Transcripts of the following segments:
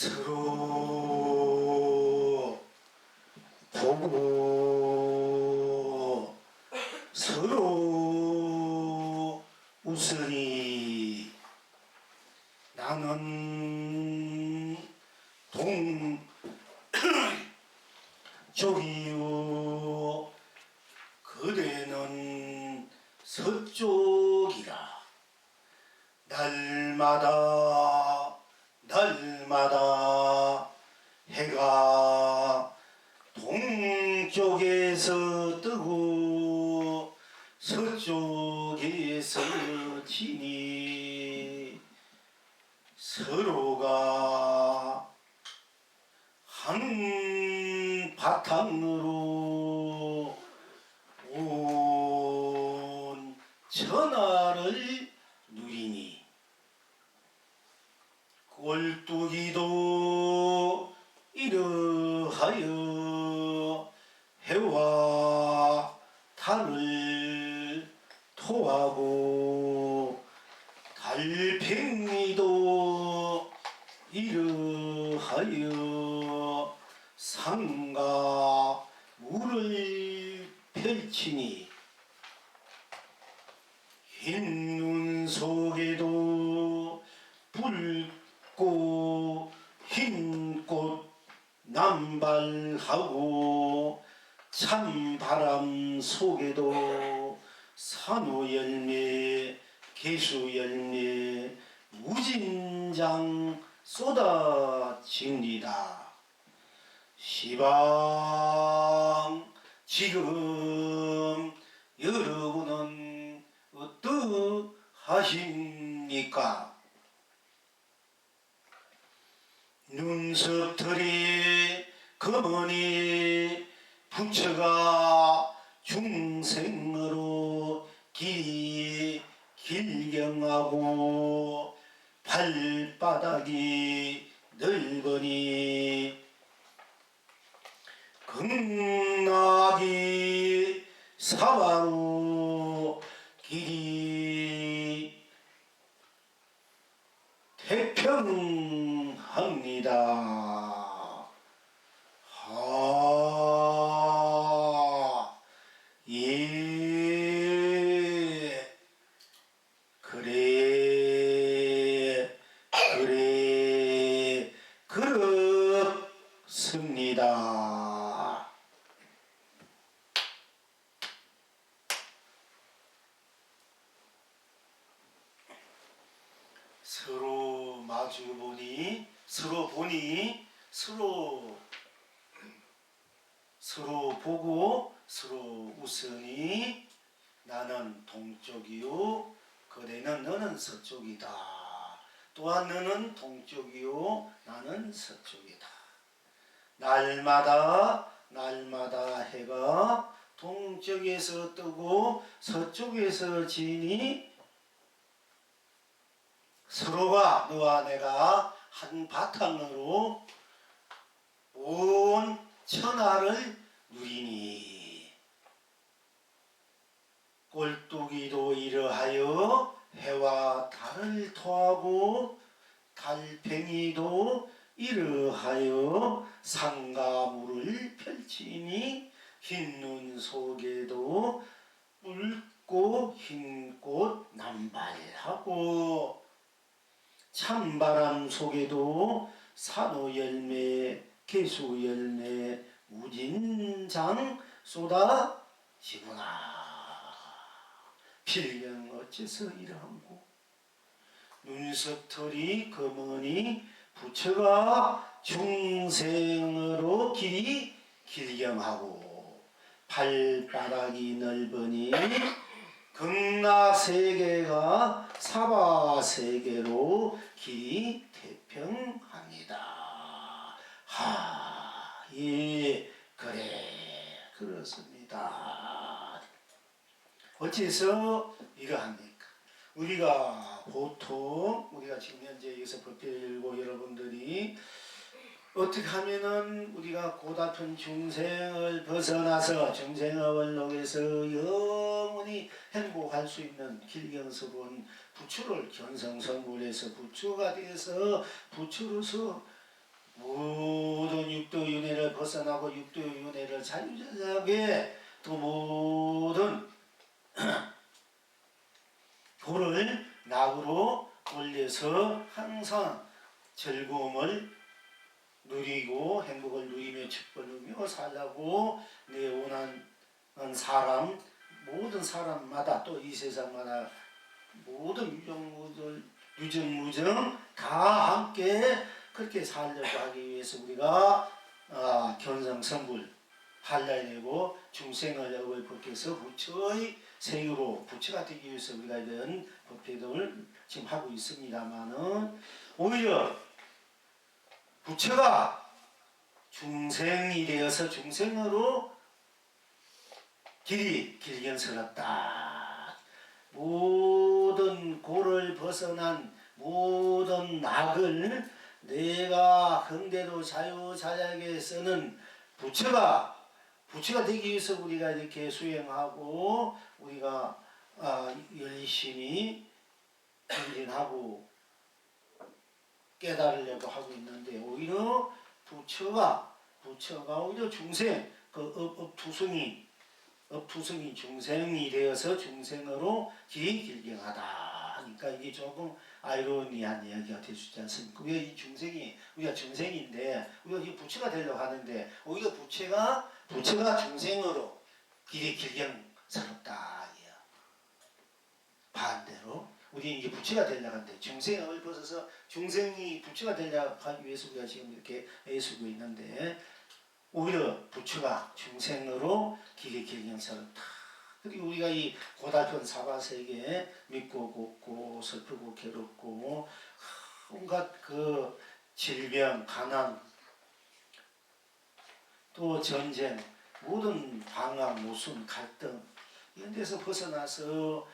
서로 보고 서로 웃으니 나는 동쪽이요 그대는 서쪽이라. 날마다 해가 동쪽에서 뜨고 서쪽에서 지니 서로가 한 바탕으로 온 천하를 누리니 꼴뚜기도 이러하여 해와 달을 토하고 달팽이도 이러하여 상가 물을 펼치니 흰 눈 속에도 붉고 흰 꽃 남발하고 찬바람 속에도 산호열매 개수열매 무진장 쏟아집니다. 시방 지금 여러분은 어떠하십니까? 눈썹털이 검으니 부처가 중생으로 길경하고 발바닥이 넓으니 극락이 사바로 길이 태평합니다. 예, 그래 그렇습니다. 서로 마주보니 서로 보고 서로 웃으니 나는 동쪽이요 그대는 너는 서쪽이다. 또한 너는 동쪽이요 나는 서쪽이다. 날마다 해가 동쪽에서 뜨고 서쪽에서 지니 서로가 너와 내가 한 바탕으로 온 천하를 누리니 꼴뚜기도 이러하여 해와 달을 토하고 달팽이도 이러하여 상가물을 펼치니 흰눈 속에도 붉고 흰꽃 남발하고 찬바람 속에도 산호열매 개수열매 무진장 쏟아지구나. 필경 어째서 이러한고 눈썹털이 검으니 부처가 중생으로 길경하고 발바닥이 넓으니 극락세계가 사바세계로 길이 태평합니다. 예, 그렇습니다. 어째서 이러합니까? 우리가 보통 지금 현재 여기서 법회일고 여러분들이 어떻게 하면은 우리가 고달픈 중생을 벗어나서 중생업을 녹여서 영원히 행복할 수 있는 길경스러운 부처를 견성성불해서 부처가 되어서 부처로서 모든 육도윤회를 벗어나고 육도윤회를 자유자재하게 또 모든 도를 낙으로 올려서 항상 즐거움을 누리고 행복을 누리며 축복을 누리며 살라고 내 원하는 사람 모든 사람마다 또 이 세상마다 모든 유정무정 다 함께 그렇게 살려고 하기 위해서 우리가 견성성불 한라야 되고 중생을 업을 벗겨서 부처의 세계로 부처가 되기 위해서 우리가 이런 법회를 지금 하고 있습니다만은 오히려 부처가 중생이 되어서 중생으로 길이 길견스럽다. 모든 고를 벗어난 모든 낙을 내가 흥대로 자유자재하게 쓰는 부처가 되기 위해서 우리가 이렇게 수행하고 우리가 열심히 정진하고 깨달으려고 하고 있는데 오히려 부처가 오히려 중생 업투성이 중생이 되어서 중생으로 길경하다 하니까 이게 조금 아이러니한 이야기가 될 수 있지 않습니까? 왜 이 중생이 우리가 중생인데 우리가 이 부처가 되려고 하는데 오히려 부처가 중생으로 길경스럽다. 반대로 우리 이제 부처가 되려고 하는데 중생을 벗어서 중생이 부처가 되려고 하기 위해서 우리가 지금 이렇게 애쓰고 있는데 오히려 부처가 중생으로 길경스럽다. 그리고 우리가 이 고달픈 사바세계에 믿고 곱고 슬프고 괴롭고 온갖 그 질병, 가난, 또 전쟁, 모든 방황, 모순, 갈등 이런 데서 벗어나서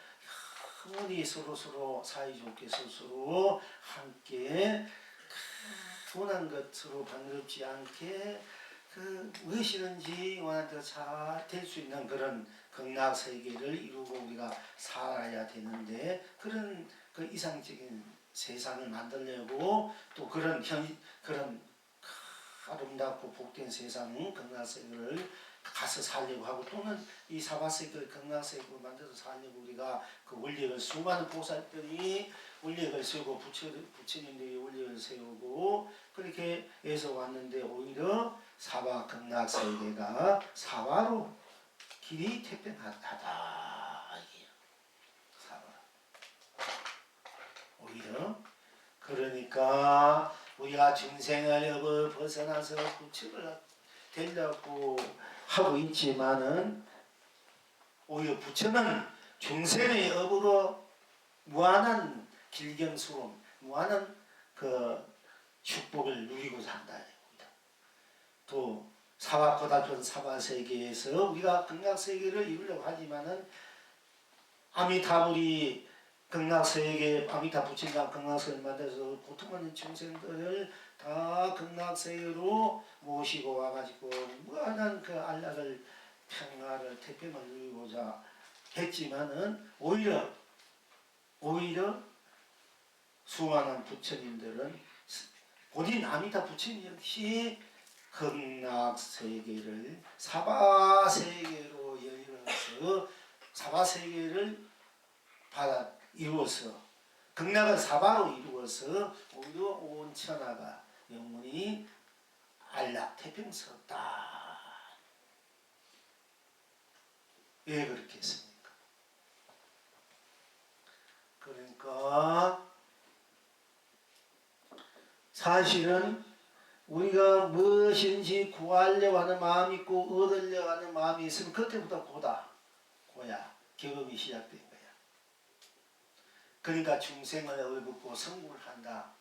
영원히 서로 사이좋게 스스로 함께 원한 것으로 반갑지 않게 무엇이든지 원하는 대로 잘 될 수 있는 그런 극락세계를 이루고 우리가 살아야 되는데 그런 그 이상적인 세상을 만들려고 또 그런 아름답고 복된 세상 극락세계를 가서 살려고 하고 또는 이 사바세계를 극락세계로 만들어서 살려고 우리가 그 원력을 수많은 보살들이 원력을 세우고 부처님들이 원력을 세우고 그렇게 해서 왔는데 오히려 사바 극락세계가 사바로 길이 태평하다. 사바. 오히려 그러니까 우리가 중생을 벗어나서 부처를 되려고 하고 있지만은 오히려 부처는 중생의 업으로 무한한 길경수로 무한한 그 축복을 누리고자 한다. 또 사바 고달픈 사바세계에서 우리가 극락세계를 이루려고 하지만은 아미타불이 극락세계 아미타 부처가 극락세계를 만들어서 고통받는 중생들을 다 극락세계로 모시고 와가지고 무한한 그 안락을 평화를 태평을 누리고자 했지만은 오히려 수많은 부처님들은 본인 아미타 부처님 역시 극락세계를 사바세계로 열어서 사바세계를 이루어서 극락을 사바로 이루어서 오히려 온 천하가 영원히 안락 태평스럽다. 왜 그렇게 했습니까? 그러니까 사실은 우리가 무엇인지 구하려고 하는 마음이 있고 얻으려고 하는 마음이 있으면 그때부터 고야 경험이 시작된 거야. 그러니까 중생을 얼붙고 성불을 한다.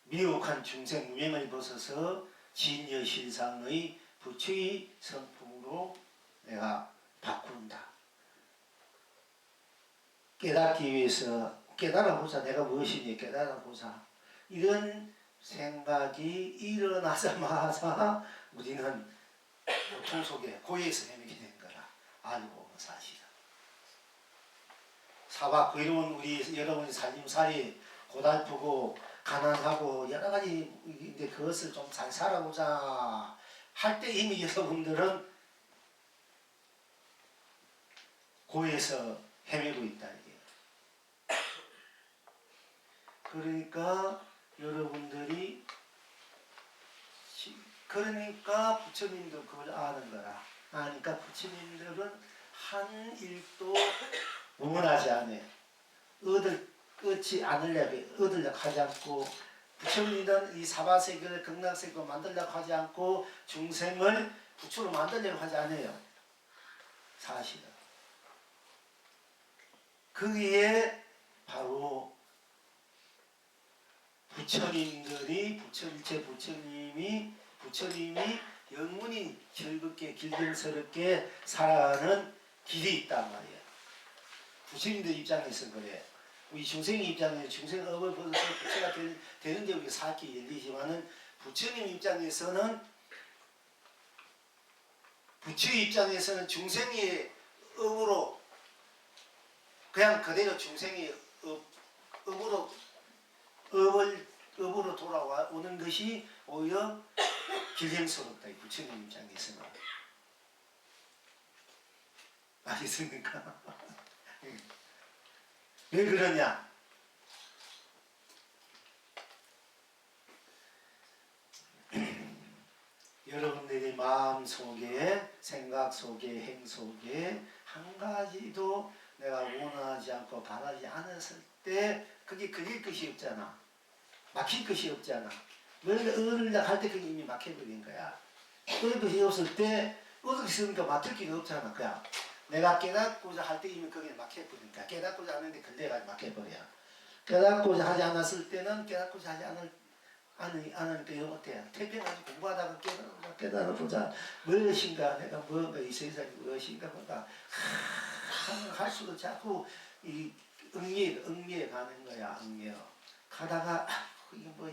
미혹한 중생 무명을 벗어서 진여실상의 부처의 성품으로 내가 바꾼다. 깨닫기 위해서 깨달아보자. 내가 무엇이니 깨달아보자. 이런 생각이 일어나자마자 우리는 고통 속에 고해에서 헤매게 된 거라 알고 보면 사실은. 사바 괴로운 우리 여러분의 살림살이 고달프고 가난하고 여러 가지 이제 그것을 좀 잘 살아보자 할 때 이미 여러분들은 고에서 헤매고 있다 이게. 그러니까 여러분들이 그러니까 부처님도 그걸 아는 거라. 아니까 부처님들은 한 일도 응원하지 않아요. 얻지 않으려고 얻으려고 하지 않고 부처님은 이 사바세계를 극락세계로 만들려고 하지 않고 중생을 부처로 만들려고 하지 않아요. 사실은. 거기에 바로 부처님이 영원히 즐겁게 길경스럽게 살아가는 길이 있단 말이에요. 부처님들 입장에서 그래. 우리 중생의 입장에서 중생 업을 벗어서 부처가 되는데 우리가 사학기 열리지만은 부처님 입장에서는 중생의 업으로 그냥 그대로 중생의 업으로 돌아오는 것이 오히려 길행스럽다. 부처님 입장에서는. 알겠습니까? 왜 그러냐? 여러분들의 마음 속에, 생각 속에, 행 속에 한 가지도 내가 원하지 않고 바라지 않았을 때 그게 그릴 것이 없잖아. 막힐 것이 없잖아. 얻으려고 할 때 그게 이미 막혀버린 거야. 얻을 것이 없을 때 얻을 것이 없으니까 맡을 길이 없잖아. 그냥 내가 깨닫고자 할 때 이미 거기에 막혀버리니까 깨닫고자 하는데 걸려가지고 막혀버려. 깨닫고자 하지 않았을 때는 깨닫고자 하지 않으니까 이거 어때요? 태평하게 공부하다가 깨달아보자. 무엇인가 내가 뭔가 이 세상이 무엇인가 뭔가 할수록 자꾸 이 응미에 가는 거야. 응미에 가다가 이게 뭐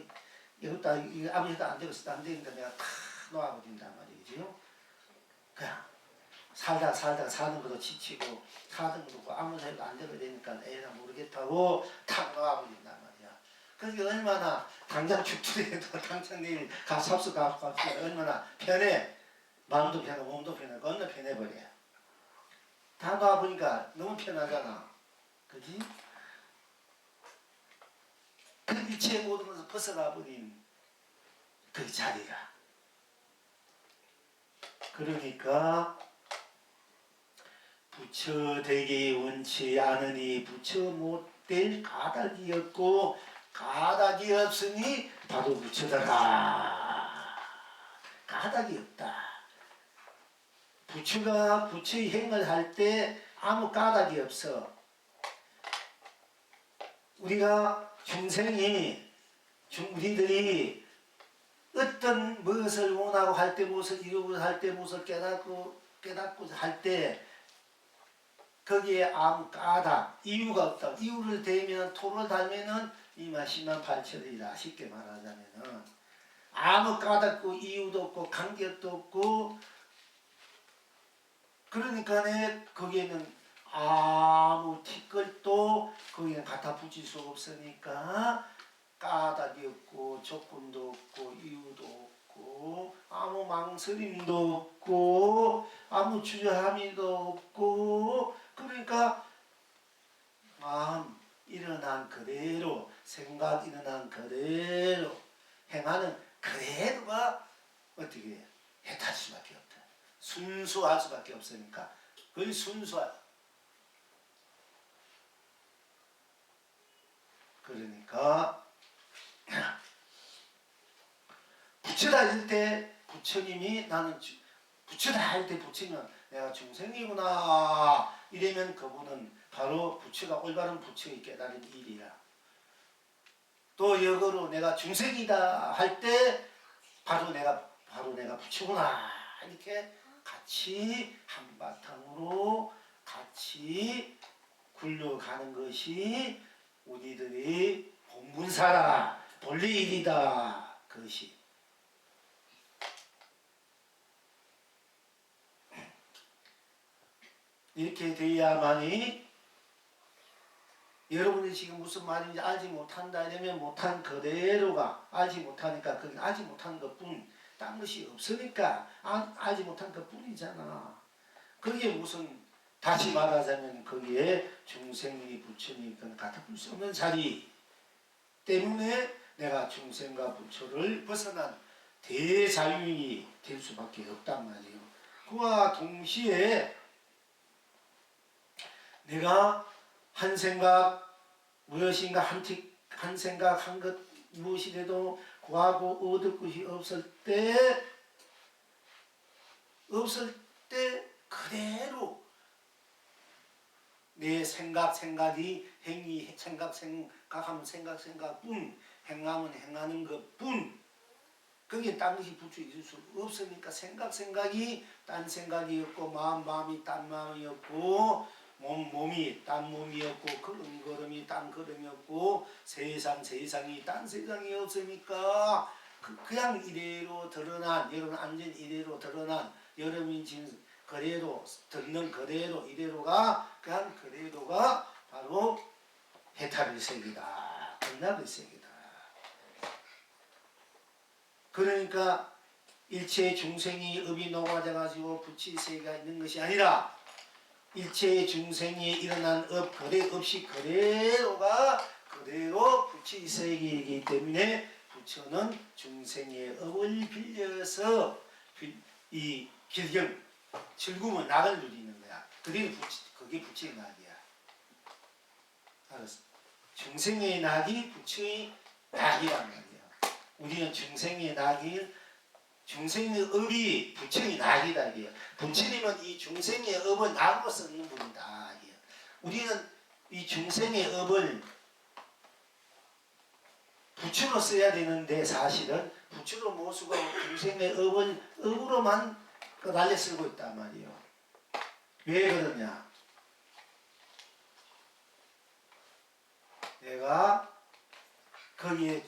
이것도 아무것도 안 되고 안 되니까 내가 탁 놓아버린단 말이지요. 그냥 살다 사는 것도 지치고 사는 것도 아무 해도 안 되게 되니까 에라 모르겠다고 탁 놓아버린단 말이야. 그게 얼마나 당장 죽더라도 당장 내일 삽수 가서 얼마나 편해. 마음도 편하고 몸도 편하고 얼마나 편해버려. 다 놔보니까 너무 편하잖아. 그지? 그 일체의 모든 것을 벗어나버린 그 자리가. 그러니까 부처 되기 원치 않으니 부처 못될 까닭이 없고 까닭이 없으니 바로 부처다라. 까닭이 없다. 부처가 부처의 행을 할 때 아무 까닭이 없어. 우리가 우리들이 어떤 무엇을 원하고 할 때 무엇을 이루고 할 때 무엇을 깨닫고 할 때 거기에 아무 까닭, 이유가 없다. 이유를 대면 토를 달면은 이마시만 발철이다. 쉽게 말하자면은 아무 까닭도 이유도 없고 간격도 없고 그러니까 거기에는 아무 티끌도 거기에 갖다 붙일 수 없으니까 까닭이 없고 조건도 없고 이유도 없고 아무 망설임도 없고 아무 주저함이도 없고 그러니까 마음 일어난 그대로 생각 일어난 그대로 행하는 그대로가 어떻게 해요? 해탈 수밖에 없다. 순수할 수밖에 없으니까 그게 순수하다. 그러니까 부처다 할 때 부처님이 나는 부처다 할 때 부처는 내가 중생이구나 이러면 그분은 바로 부처가 올바른 부처의 깨달은 일이라. 또 역으로 내가 중생이다 할 때 바로 내가 부처구나 이렇게 같이 한바탕으로 같이 굴러가는 것이 우리들이 본분사라 본래 일이다. 그것이 이렇게 돼야만이 여러분이 지금 무슨 말인지 알지 못한다 이러면 못한 그대로가 알지 못하니까 그건 알지 못한 것뿐 딴 것이 없으니까 알지 못한 것뿐이잖아. 그게 무슨 다시 말하자면 거기에 중생이 부처니 그건 같아 볼 수 없는 자리 때문에 내가 중생과 부처를 벗어난 대자유인이 될 수밖에 없단 말이에요. 그와 동시에 내가 한 생각 무엇인가 한 생각 한 것 무엇이라도 구하고 얻을 것이 없을 때 그대로 내 생각이 행위 생각하면 생각뿐 행하면 행하는 것뿐 거기에 딴 것이 붙여 있을 수 없으니까 생각이 딴 생각이었고 마음이 딴 마음이었고 몸이 딴 몸이었고 걸음이 딴 걸음이었고 세상이 딴 세상이 없으니까 그냥 이대로 드러난 여러분 안전 이대로 드러난 여러분이 지금 그대로 듣는 그대로 이대로가 그냥 그대로가 바로 해탈의 세계다. 극락의 세계다. 그러니까 일체의 중생이 업이 녹아져가지고 부치 세계가 있는 것이 아니라 일체의 중생이 일어난 업 없이 그대로가 그대로 부치 세계이기 때문에 부처는 중생의 업을 빌려서 이 길경 즐거움은 낙을 누리는 거야. 그게 부처의 낙이야. 알았어? 중생의 낙이 부처의 낙이란 말이야. 우리는 중생의 낙이 중생의 업이 부처의 낙이다. 이게. 부처님은 이 중생의 업을 낙으로 쓰는 분이다. 이게. 우리는 이 중생의 업을 부처로 써야 되는데 사실은 부처로 못 쓰고 중생의 업을 업으로만 날려 쓰고 있단 말이에요. 왜 그러냐? 내가 거기에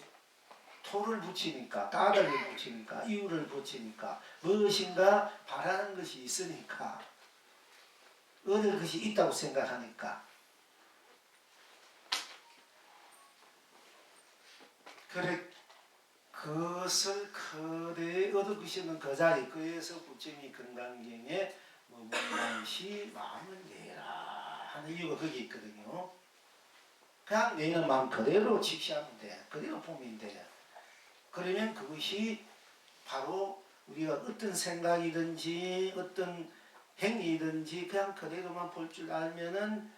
토를 붙이니까 까닭을 붙이니까 이유를 붙이니까 무엇인가 바라는 것이 있으니까 얻을 것이 있다고 생각하니까 그래 그것을 그대에 얻을 것이 없는 그 자리 그에서 부처님이 건강경에 무문만시 마음을 내라 하는 이유가 거기 있거든요. 그냥 내는 마음 그대로 직시하면 돼. 그대로 보면 돼. 그러면 그것이 바로 우리가 어떤 생각이든지 어떤 행위든지 그냥 그대로만 볼 줄 알면은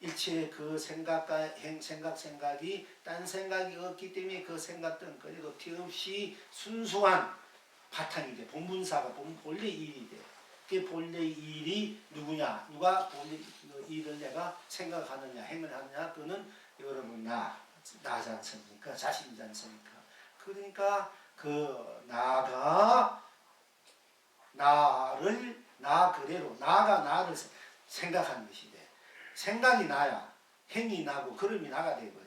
일체의 그 생각과 생각이 딴 생각이 없기 때문에 그 생각들은 그래도 티없이 순수한 바탕이 돼. 본분사가 본래 일이 돼. 그 본래 일이 누구냐? 누가 본래 일을 내가 생각하느냐, 행을 하느냐? 그거는 여러분 나지 않습니까? 자신이지 않습니까? 그러니까 그 나가 나를 나 그대로 나가 나를 생각하는 것이 돼. 생각이 나야 행이 나고 걸음이 나가 돼버려.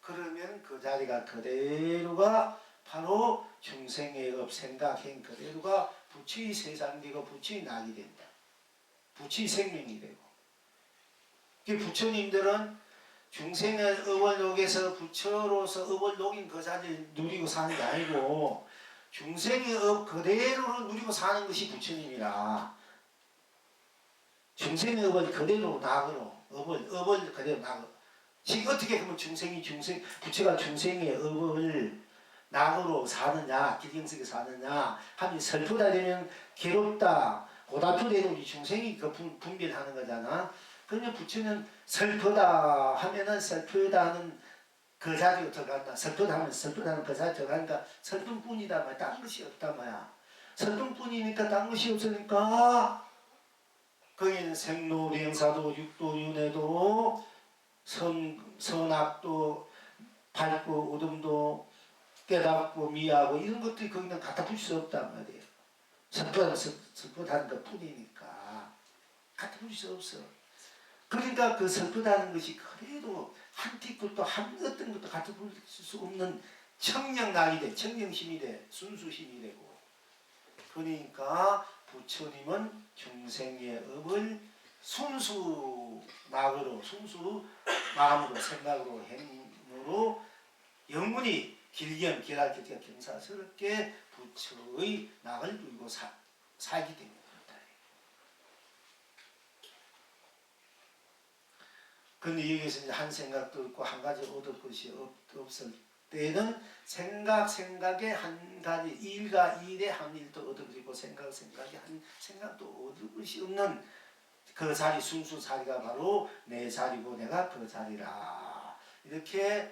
그러면 그 자리가 그대로가 바로 중생의 업 생각 행 그대로가 부처의 세상되고 부처의 낙이 된다. 부처의 생명이 되고. 부처님들은 중생의 업을 녹여서 부처로서 업을 녹인 그 자리를 누리고 사는 게 아니고 중생의 업 그대로를 누리고 사는 것이 부처님이라. 중생의 업을 그대로 낙으로 업을 그대로 낙으로. 지금 어떻게 그러면 부처가 중생의 업을 낙으로 사느냐 기경석에 사느냐 하면 슬프다 되면 괴롭다 고달프다 되면 우리 중생이 그 분별하는 거잖아. 그러면 부처는 슬프다 하면은 슬프다는 그 자리로 들어간다. 슬프다 하면 슬프다는 그 자리로 들어가니까 슬픈 뿐이다 말이야. 딴 것이 없다 말이야. 슬픈 뿐이니까 딴 것이 없으니까 거기는 생로병사도 육도윤회도 선악도 밝고 어둠도 깨닫고 미하고 이런 것들이 거기는 갖다 붙일 수 없단 말이에요. 슬프다는 것 뿐이니까 갖다 붙일 수 없어. 그러니까 그 슬프다는 것이 그래도 한 틱도 한 어떤 것도 갖다 붙일 수 없는 청량락이 돼. 청량심이 돼. 순수심이 되고. 그러니까 부처님은 중생의 업을 순수 낙으로 순수 마음으로 생각으로 행으로 영원히 길견 기랄기가 경사스럽게 부처의 낙을 누리고 살기 때문입니다. 그런데 여기서 이제 한 생각도 없고 한 가지 얻을 것이 없을 때는 생각에 한 가지 일과 일에 한 일도 얻을 것이고 생각에 한 생각도 얻을 것이 없는 그 자리 순수 자리가 바로 내 자리고 내가 그 자리라. 이렇게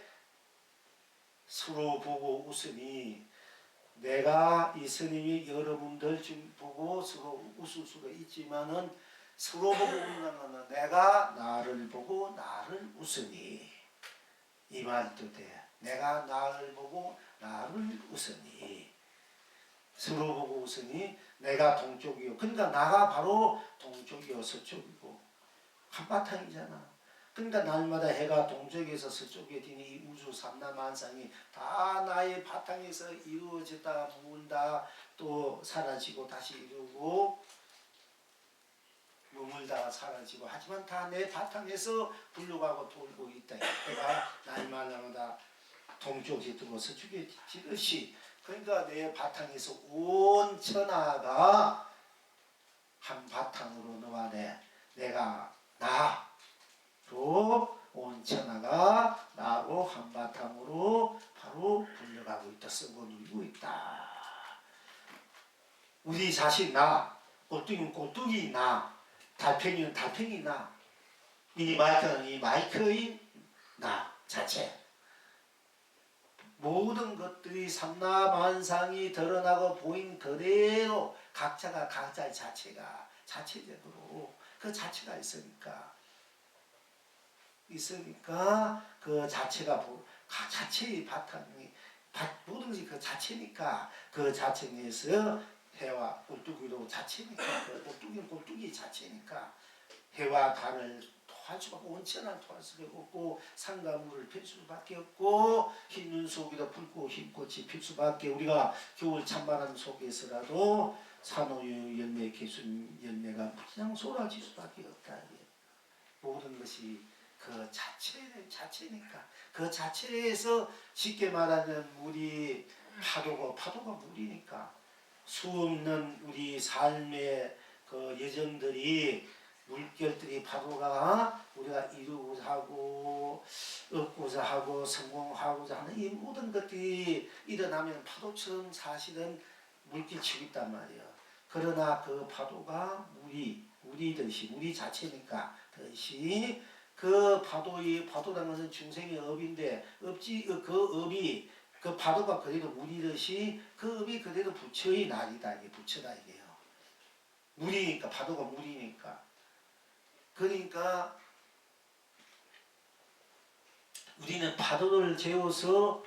서로 보고 웃으니 내가 이 스님이 여러분들 좀 보고 서로 웃을 수가 있지만은 서로 보고 웃는 것은 내가 나를 보고 나를 웃으니 이 말이 뜻해. 내가 나를 보고 나를 웃으니 서로 보고 웃으니 내가 동쪽이요. 그러니까 나가 바로 동쪽이요 서쪽이고 한바탕이잖아. 그러니까 날마다 해가 동쪽에서 서쪽에 드니 이 우주 삼라만상이 다 나의 바탕에서 이루어졌다 부은다 또 사라지고 다시 이루고 머물다가 사라지고 하지만 다 내 바탕에서 굴러가고 돌고 있다. 해가 날마다 동쪽에 뜨고 서쪽에 지듯이 그러니까 내 바탕에서 온 천하가 한 바탕으로 너와 내가 나로 온 천하가 나로 한 바탕으로 바로 굴러가고 있다. 쓰고 누리고 있다. 우리 자신 나, 꼴뚜기는 꼴뚜기 나, 달팽이는 달팽이 나, 이 마이크는 이 마이크인 나 자체. 모든 것들이 삼라만상이 드러나고 보인 그대로 각자가 각자의 자체가 자체적으로 그 자체가 있으니까 그 자체가 자체의 바탕이 모든 것이 그 자체니까 그 자체에서 해와 꼴뚜기도 자체니까 그 꼴뚜기는 꼴뚜기 자체니까 해와 달을 토할 수밖에 온천을 토할 수밖에 없고 산과 물을 필 수밖에 없고 흰 눈 속에도 붉고 흰 꽃이 필 수밖에 우리가 겨울 찬바람 속에서라도 산호유 열매 개순 열매가 그냥 쏟아질 수밖에 없다. 모든 것이 그 자체니까 그 자체에서 쉽게 말하면 물이 파도가 물이니까 수없는 우리 삶의 그 여정들이 물결들이 파도가 우리가 이루고자 하고 얻고자 하고 성공하고자 하는 이 모든 것들이 일어나면 파도처럼 사실은 물길치고 있단 말이에요. 그러나 그 파도가 물이듯이 물이 자체니까 듯이 그 파도라는 것은 중생의 업인데 그 업이 그 파도가 그대로 물이듯이 그 업이 그대로 부처의 날이다. 이게 부처다 이게요. 물이니까 파도가 물이니까. 그러니까 우리는 파도를 재워서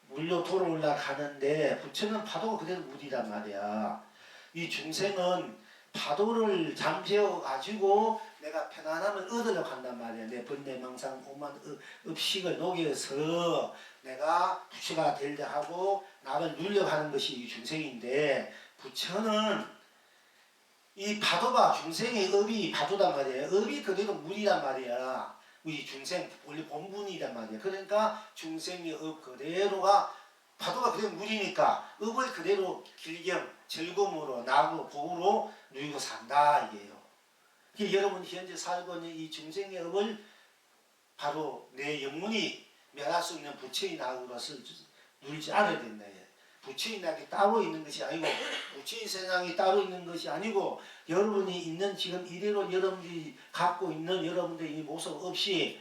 물로 돌아올라 가는데 부처는 파도가 그대로 물이란 말이야. 이 중생은 파도를 잠재워 가지고 내가 편안함을 얻으려고 한단 말이야. 내 번뇌 망상 오만 업식을 녹여서 내가 부처가 되려 하고 나를 누리려고 하는 것이 이 중생인데 부처는 이 파도가 중생의 업이 파도단 말이에요. 업이 그대로 물이란 말이야. 우리 중생 원래 본분이란 말이야. 그러니까 중생의 업 그대로가 파도가 그대로 물이니까 업을 그대로 길경 즐거움으로 나고 복으로 누리고 산다 이게요. 여러분 현재 살고 있는 이 중생의 업을 바로 내 영혼이 면할 수 있는 부처의 낙으로서 누리지 않아야 된다. 부처의 낙이 따로 있는 것이 아니고 부처의 세상이 따로 있는 것이 아니고 여러분이 있는 지금 이대로 여러분들이 갖고 있는 여러분들의 이 모습 없이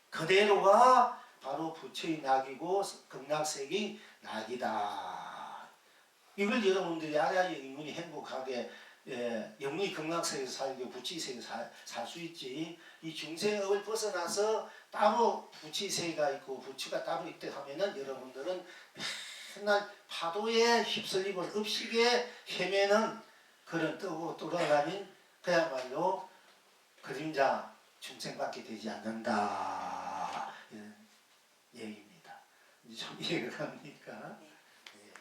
그대로가 바로 부처의 낙이고 극락세계의 낙이다. 이걸 여러분들이 알아야 영혼이 행복하게 영혼이 극락세계에서 살고 부처의 세계에서 살 수 있지. 이 중생업을 벗어나서 따로 부처의 세계가 있고 부처가 따로 있다 하면은 여러분들은 맨날 파도에 휩쓸리고 업식에 헤매는 그런 뜨고 돌아가는 그야말로 그림자 중생밖에 되지 않는다. 이런 얘기입니다. 이제 좀 이해가 갑니까? 네.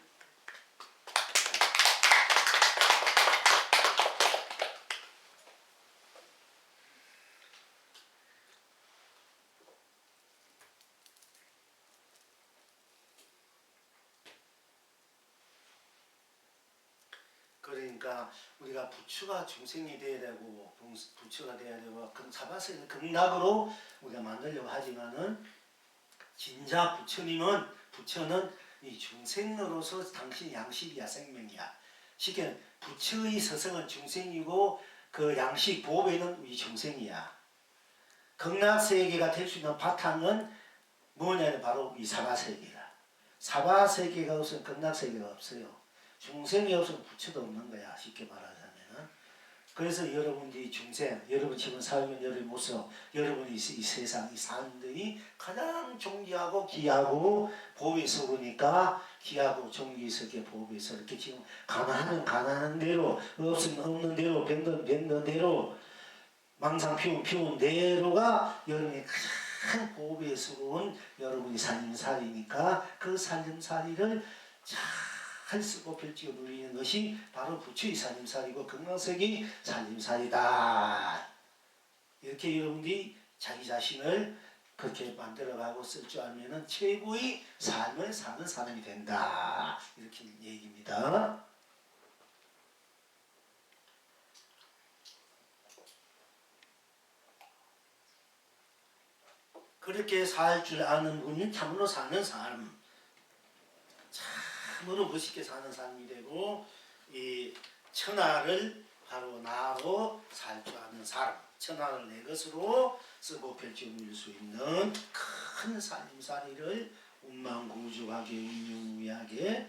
그러니까 우리가 부처가 중생이 돼야 되고 부처가 돼야 되고 사바세는 극락으로 우리가 만들려고 하지만은 진짜 부처는 이 중생으로서 당신 양식이야, 생명이야. 쉽게 부처의 서성은 중생이고 그 양식 보배는 이 중생이야. 극락세계가 될 수 있는 바탕은 뭐냐면 바로 이 사바세계다. 사바세계가 없으면 극락세계가 없어요. 중생이 없으면 부처도 없는 거야. 쉽게 말하자면. 그래서 여러분들이 중생, 여러분 지금 살면 여러분 모습, 여러분이 이 세상, 이 사람들이 가장 존귀하고 귀하고 보배스러우니까 귀하고 존귀스럽게 보배스럽게 이렇게 지금 가난하면 가난한 대로, 없으면 없는 대로, 병든 대로, 망상 피운 대로가 여러분이 가장 보배스러운 여러분이 살림살이니까 그 살림살이를 잘 쓰고 펼치고 누리는 것이 바로 부처의 살림살이고 극락세계의 살림살이다. 이렇게 여러분들이 자기 자신을 그렇게 만들어가고 쓸 줄 알면은 최고의 삶을 사는 사람이 된다. 이렇게 얘기입니다. 그렇게 살 줄 아는 분이 참으로 사는 삶. 참으로 멋있게 사는 삶이 되고 이 천하를 바로 나로 살 줄 아는 사람, 천하를 내 것으로 쓰고 펼쳐 누릴 수 있는 큰 살림살이를 운만구족하게 운명무하게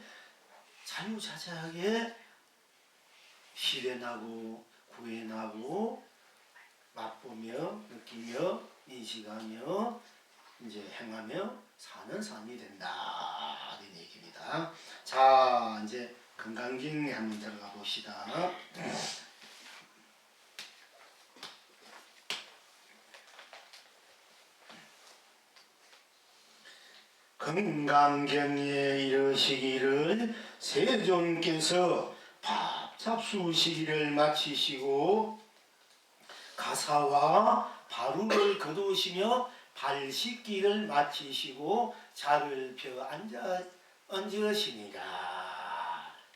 자유자재하게 실현하고 구현하고 맛보며 느끼며 인식하며 이제 행하며 사는 삶이 된다. 이런 얘기입니다. 자, 이제 건강경에 한번 들어가 봅시다. 건강경에 이르시기를 세존께서 밥 잡수시기를 마치시고 가사와 바루를 거두시며 발 씻기를 마치시고 자를 펴 앉으시니라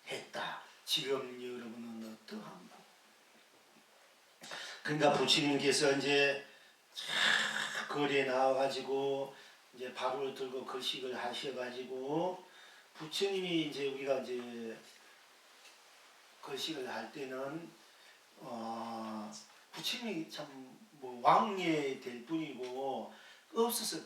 했다. 지금 여러분은 어떠한가? 그러니까 부처님께서 이제 거리에 나와가지고 이제 바루를 들고 거식을 하셔가지고 부처님이 이제 우리가 이제 거식을 할 때는 부처님이 참 뭐 왕爷될 뿐이고 없어서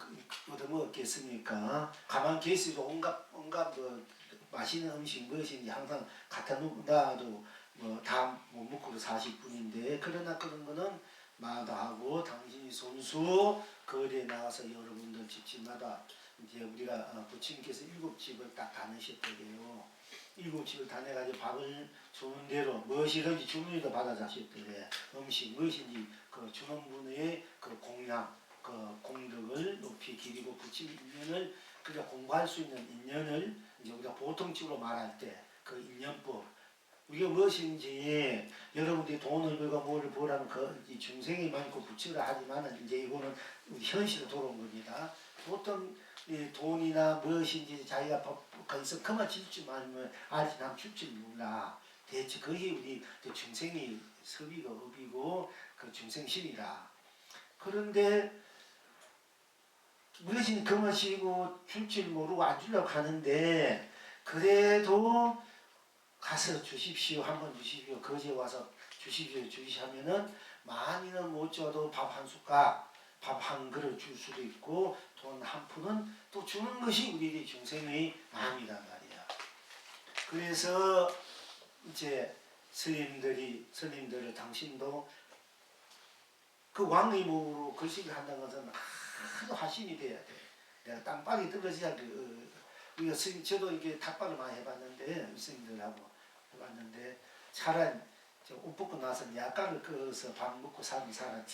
얻어먹었겠습니까? 가만 계시고 온갖 뭐 맛있는 음식 무엇인지 항상 갖다 놔도 뭐 다 못 먹고 사실 뿐인데 그러나 그런 거는 마다하고 당신이 손수 거리에 나가서 여러분들 집집마다 이제 우리가 부처님께서 7집을 딱 다니셨대요. 7집을 다녀가지고 밥을 주는 대로 무엇이든지 주는 대로 받아 자셨더래. 음식 무엇인지 그 주는 분의 그 공양, 그 공덕을 높이 기리고 부처님 인연을 그냥 공부할 수 있는 인연을 이제 우리가 보통식으로 말할 때 그 인연법 우리가 무엇인지 여러분들이 돈을 벌고 뭐를 벌하면 그 중생이 많고 부처를 하지만은 이제 이거는 우리 현실로 돌아온 겁니다. 보통 이 돈이나 무엇인지 자기가 거기서 그만 질 줄 알면 알지 난 줄 줄 몰라. 대체 그게 우리 중생이 섭이고 업이고 그 중생심이라. 그런데 무엇인지 그만 시고 줄 줄 모르고 안 주려고 하는데 그래도 가서 주십시오. 한번 주십시오. 거기에 와서 주십시오. 주시하면은 많이는 못 줘도 밥 한 숟갈, 밥 한 그릇 줄 수도 있고 돈 한 푼은 또 주는 것이 우리 중생의 마음이란 말이야. 그래서 이제 스님들을 당신도 그 왕의 몸으로 글씨를 한다는 것은 아주 화신이 돼야 돼. 내가 땅바닥에 떨어져야 우리가 저도 이게 탁발을 많이 해봤는데 스님들하고 해봤는데 차라리 옷 벗고 나서 약간을 그어서 밥 먹고 사는 사람이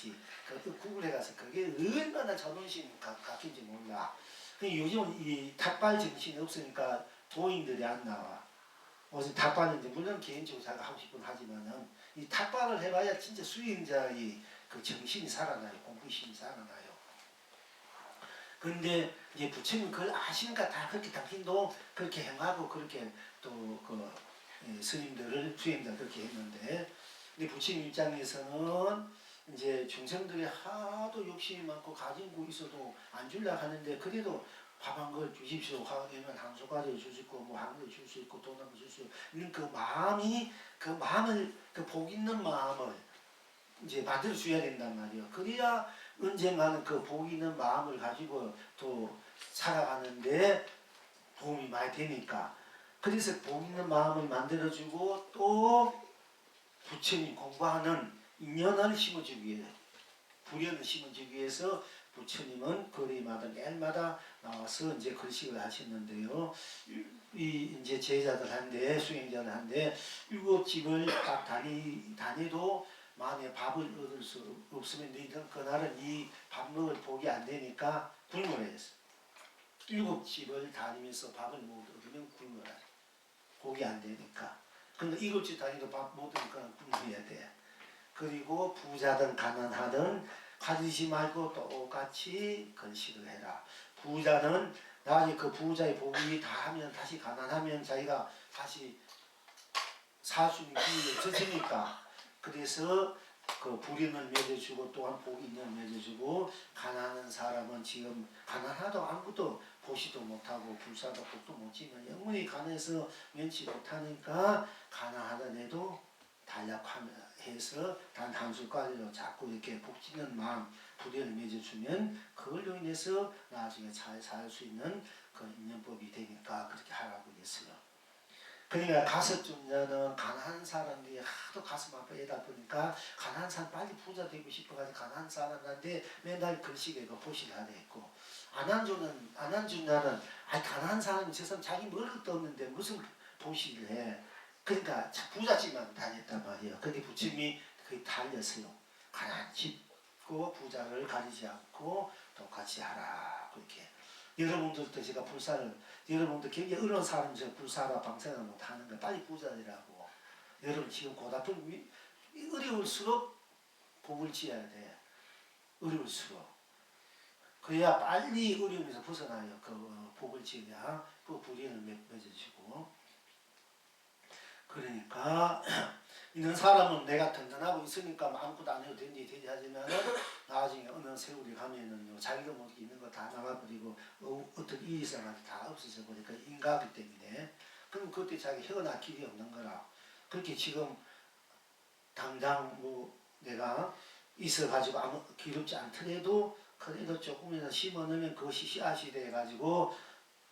그것도 구글에 가서 그게 얼마나 자존심이 깎인지 몰라. 요즘은 이 탁발 정신이 없으니까 도인들이 안 나와. 무슨 탁발은 이제 물론 개인적으로 자기가 하고 싶은 하지만은 이 탁발을 해봐야 진짜 수행자의 그 정신이 살아나요. 공부심이 살아나요. 근데 이제 부처님 그걸 아시니까 다 그렇게 당신도 그렇게 행하고 그렇게 또 그 스님들을 수행자 그렇게 했는데, 근데 부처님 입장에서는 이제 중생들이 하도 욕심이 많고 가진 거 있어도 안 줄라 하는데 그래도 밥 한 그릇 주십시오 하면 한 숟가락 줄 수 있고 뭐 한 그릇 줄 수 있고 돈 한 번 줄 수 있는 그 마음이 그 마음을 그 복 있는 마음을 이제 만들어 줘야 된단 말이에요. 그래야 언젠가는 그 복 있는 마음을 가지고 또 살아가는데 도움이 많이 되니까. 그래서 복 있는 마음을 만들어주고 또 부처님 공부하는 인연을 심어주기 위해 불연을 심어주기 위해서 부처님은 거리마다 매일마다 나와서 이제 글식을 하셨는데요. 이 이제 제자들한테 수행자들한테 7집을 딱 다니도 만에 밥을 얻을 수 없으면 너희들 그날은 이 밥 먹을 복이 안 되니까 굶어야 했어. 7집을 다니면서 밥을 못 얻으면 굶어라. 복이 안 되니까. 근데 7집 다니도 밥 못 얻으니까 굶어야 돼. 그리고 부자든 가난하든 가지지 말고 똑같이 건식을 해라. 부자는 나중에 그 부자의 복이 다 하면 다시 가난하면 자기가 다시 살 수 있는 기회가 없어지니까. 그래서 그 불인을 맺어주고 또한 복이 있는 맺어주고, 가난한 사람은 지금 가난하도 아무것도 보시도 못하고 불사도 복도 못 지면 영원히 가난해서 면치 못하니까 가난하던 애도 단약해서 단 한 숟가락으로 자꾸 이렇게 복지는 마음 불연을 맺어주면 그걸로 인해서 나중에 잘 살 수 있는 그 인연법이 되니까 그렇게 하라고 했어요. 그러니까 가섭존자는 가난한 사람들이 하도 가슴 아파하다 보니까 가난한 사람 빨리 부자 되고 싶어가지고 가난한 사람한테 맨날 글씨가 보시라 했고, 안한존자는 가난한 사람이 저 사람 자기 먹을 것도 없는데 무슨 보시를 해. 그러니까 부잣집만 다녔단 말이에요. 근데 부처님이 그게 달렸어요. 가난 집고 부자를 가리지 않고 똑같이 하라 그렇게. 여러분들도 제가 불사를, 여러분도 굉장히 어려운 사람 저 불사라 방생을 못하는 거 빨리 부자되라고. 여러분 지금 고달픈 어려울수록 복을 지어야 돼. 어려울수록. 그래야 빨리 어려움에서 벗어나요. 그 복을 지어야 그 불인을 맺어주고. 그러니까 이런 사람은 내가 든든하고 있으니까 아무것도 안 해도 되지 하지만 나중에 어느 세월이 가면은요 자기가 뭐 있는 거 다 나가버리고 어떤 일이 있어가지고 다 없어져 버리니까 인가하기 때문에 그럼 그때 자기 헤어날 길이 없는 거라. 그렇게 지금 당장 뭐 내가 있어가지고 아무 기롭지 않더라도 그래도 조금이라도 심어놓으면 그것이 씨앗이 돼가지고